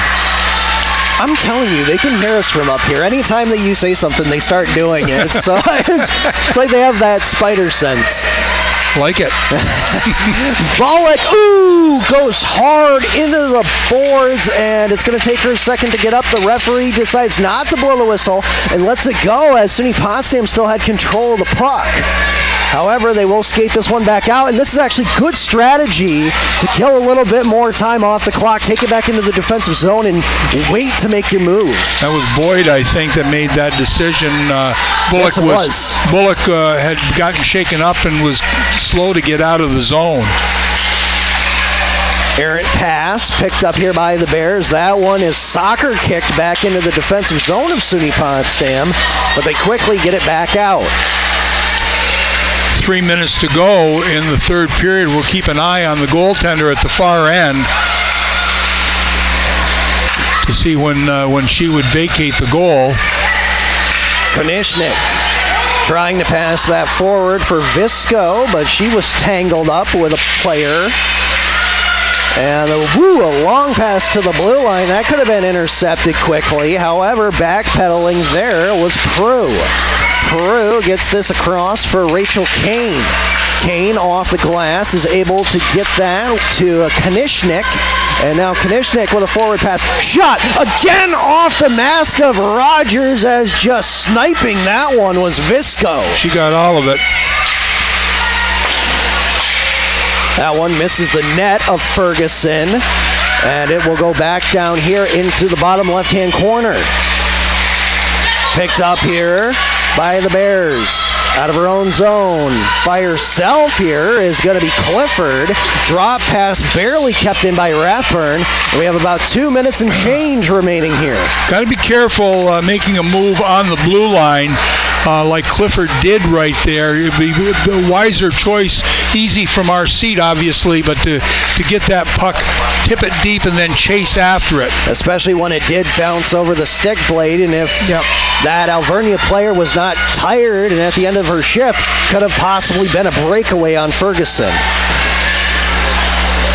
I'm telling you, they can hear us from up here. Anytime that you say something, they start doing it. So it's like they have that spider sense. Like it. Bullock, goes hard into the boards, and it's going to take her a second to get up. The referee decides not to blow the whistle and lets it go as SUNY Potsdam still had control of the puck. However, they will skate this one back out, and this is actually good strategy to kill a little bit more time off the clock, take it back into the defensive zone, and wait to make your move. That was Boyd, I think, that made that decision. Bullock had gotten shaken up and was slow to get out of the zone. Errant pass picked up here by the Bears. That one is soccer kicked back into the defensive zone of SUNY Potsdam, but they quickly get it back out. 3 minutes to go in the third period. We'll keep an eye on the goaltender at the far end to see when she would vacate the goal. Konishnik trying to pass that forward for Visco, but she was tangled up with a player. And a long pass to the blue line. That could have been intercepted quickly. However, backpedaling there was Prue. Prue gets this across for Rachel Kane. Kane off the glass is able to get that to Konishnik. And now Konishnik with a forward pass. Shot again off the mask of Rogers as just sniping that one was Visco. She got all of it. That one misses the net of Ferguson. And it will go back down here into the bottom left-hand corner. Picked up here by the Bears. Out of her own zone. By herself here is going to be Clifford. Drop pass barely kept in by Rathburn. We have about 2 minutes and change remaining here. Got to be careful making a move on the blue line like Clifford did right there. It would be a wiser choice, easy from our seat obviously, but to get that puck, tip it deep and then chase after it. Especially when it did bounce over the stick blade, and if that Alvernia player was not tired and at the end of her shift, could have possibly been a breakaway on Ferguson.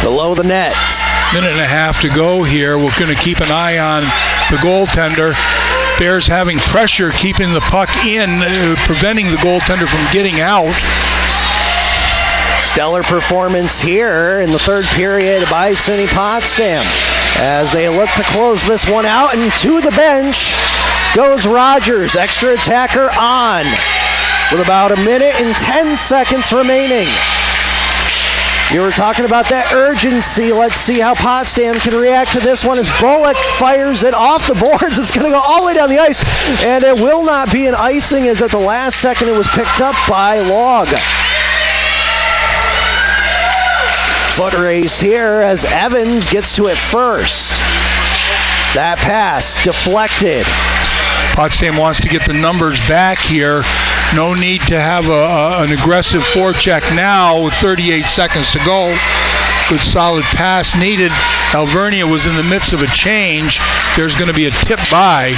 Below the net. Minute and a half to go here. We're going to keep an eye on the goaltender. Bears having pressure, keeping the puck in, preventing the goaltender from getting out. Stellar performance here in the third period by SUNY Potsdam as they look to close this one out, and to the bench goes Rogers, extra attacker on with about a minute and 10 seconds remaining. You were talking about that urgency. Let's see how Potsdam can react to this one as Bullock fires it off the boards. It's going to go all the way down the ice, and it will not be an icing as at the last second it was picked up by Log. Foot race here as Evans gets to it first. That pass deflected. Potsdam wants to get the numbers back here. No need to have an aggressive forecheck now with 38 seconds to go. Good solid pass needed. Alvernia was in the midst of a change. There's going to be a tip by.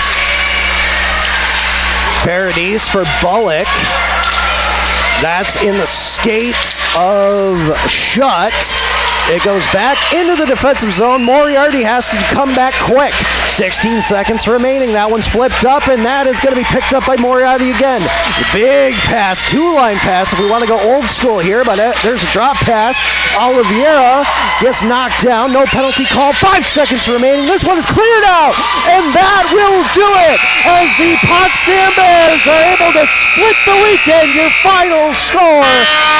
Paradis for Bullock. That's in the skates of Shutt. It goes back into the defensive zone. Moriarty has to come back quick. 16 seconds remaining. That one's flipped up, and that is going to be picked up by Moriarty again. Big pass, two-line pass if we want to go old school here, but there's a drop pass. Alvernia gets knocked down. No penalty call. 5 seconds remaining. This one is cleared out, and that will do it as the Potsdam Bears are able to split the weekend. Your final score,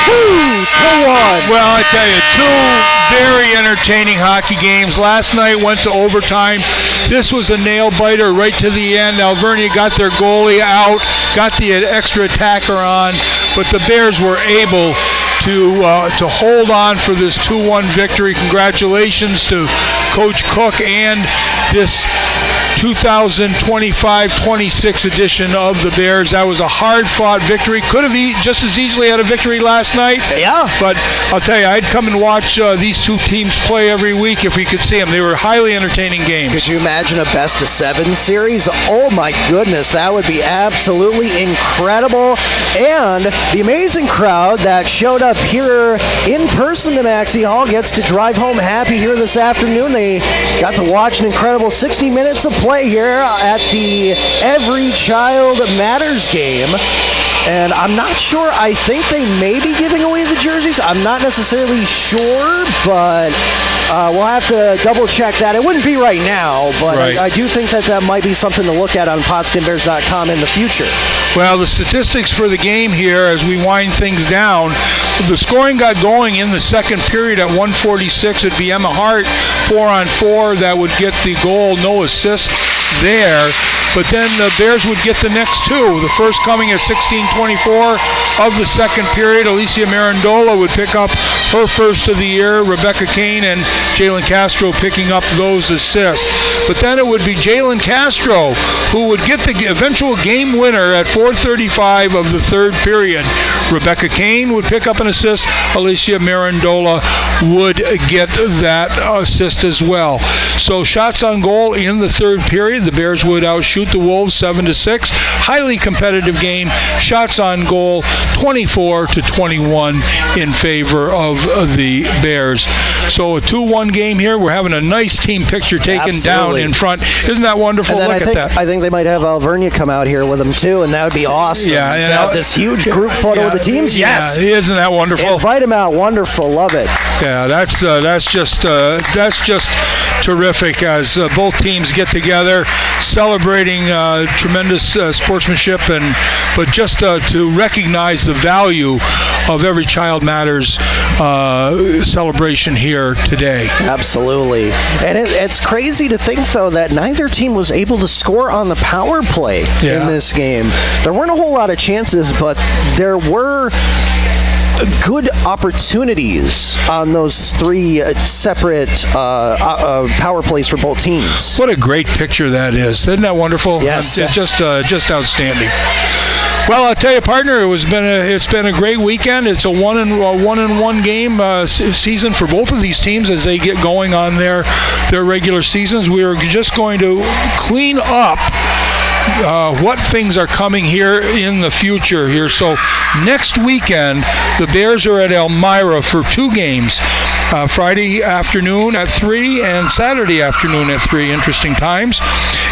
2-1. Well, I tell you, two very entertaining hockey games. Last night went to overtime. This was a nail-biter right to the end. Alvernia got their goalie out, got the extra attacker on, but the Bears were able to hold on for this 2-1 victory. Congratulations to Coach Cook and this 2025-26 edition of the Bears. That was a hard-fought victory. Could have just as easily had a victory last night. Yeah. But I'll tell you, I'd come and watch these two teams play every week if we could see them. They were highly entertaining games. Could you imagine a best-of-7 series? Oh, my goodness. That would be absolutely incredible. And the amazing crowd that showed up here in person to Maxey Hall gets to drive home happy here this afternoon. They got to watch an incredible 60 minutes of play here at the Every Child Matters game. And I'm not sure. I think they may be giving away the jerseys. I'm not necessarily sure, but we'll have to double check that. It wouldn't be right now, but right. I do think that might be something to look at on PotsdamBears.com in the future. Well, the statistics for the game here as we wind things down, the scoring got going in the second period at 1:46. It'd be Emma Hart 4-on-4 that would get the goal, no assist there. But then the Bears would get the next two. The first coming at 16:24 of the second period. Alicia Mirandola would pick up her first of the year. Rebecca Kane and Jalen Castro picking up those assists. But then it would be Jalen Castro who would get the eventual game winner at 4:35 of the third period. Rebecca Kane would pick up an assist. Alicia Mirandola would get that assist as well. So shots on goal in the third period. The Bears would outshoot the Wolves 7-6. Highly competitive game. Shots on goal 24-21 in favor of the Bears. So a 2-1 game here. We're having a nice team picture taken down in front. Isn't that wonderful? Look at that. I think they might have Alvernia come out here with them too, and that would be awesome. Yeah, to have this huge group photo with the teams. Yes. Yeah, isn't that wonderful? Invite them out. Wonderful. Love it. Yeah, that's just terrific as both teams get together, celebrating tremendous sportsmanship, but just to recognize the value of Every Child Matters celebration here today. Absolutely. And it's crazy to think, though, that neither team was able to score on the power play in this game. There weren't a whole lot of chances, but there were good opportunities on those three separate power plays for both teams. What a great picture that is. Isn't that wonderful? Yes. Just outstanding. Well, I'll tell you, partner, it's been a great weekend. It's a one-and-one game season for both of these teams as they get going on their regular seasons. We are just going to clean up what things are coming here in the future here. So next weekend, the Bears are at Elmira for 2 games. Friday afternoon at 3 and Saturday afternoon at 3, interesting times.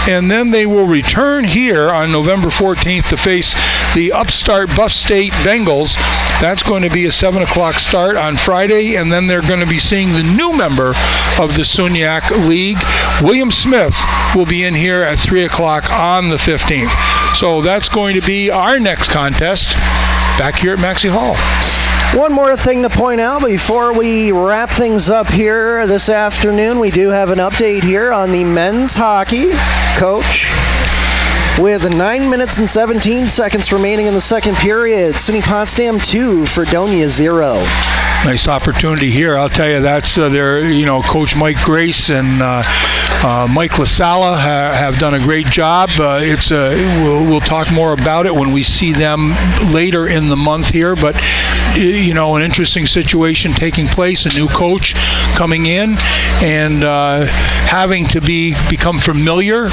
And then they will return here on November 14th to face the upstart Buff State Bengals. That's going to be a 7 o'clock start on Friday, and then they're going to be seeing the new member of the SUNYAC League. William Smith will be in here at 3 o'clock on the 15th. So that's going to be our next contest back here at Maxey Hall. One more thing to point out before we wrap things up here this afternoon. We do have an update here on the men's hockey. Coach, with 9 minutes and 17 seconds remaining in the second period, SUNY Potsdam 2, Fredonia 0. Nice opportunity here. I'll tell you, that's Coach Mike Grace and Mike LaSala have done a great job. We'll talk more about it when we see them later in the month here. But an interesting situation taking place. A new coach coming in and having to become familiar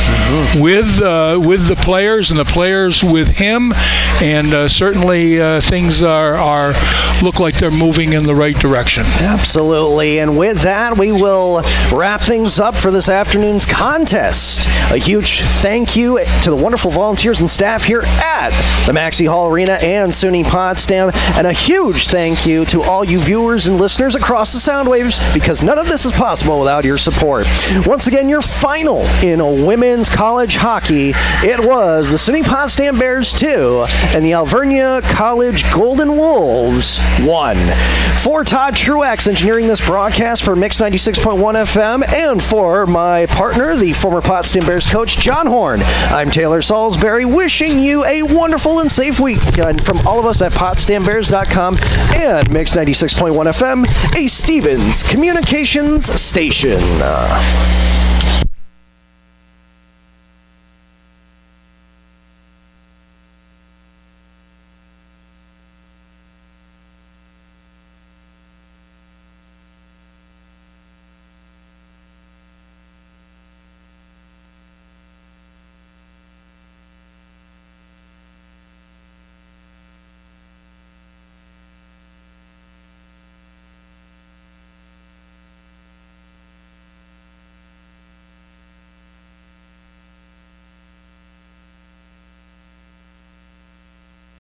with the players and the players with him, and certainly things are look like they're moving in the right direction. Absolutely. And with that, we will wrap things up for this afternoon's contest. A huge thank you to the wonderful volunteers and staff here at the Maxey Hall Arena and SUNY Potsdam, and a huge thank you to all you viewers and listeners across the sound waves, because none of this is possible without your support. Once again, your final in women's college hockey, it was the SUNY Potsdam Bears 2 and the Alvernia College Golden Wolves 1. For Todd Truax engineering this broadcast for Mix 96.1 FM, and for my partner, the former Potsdam Bears coach, John Horn, I'm Taylor Salisbury, wishing you a wonderful and safe weekend from all of us at PotsdamBears.com and Mix 96.1 FM, a Stevens Communications station.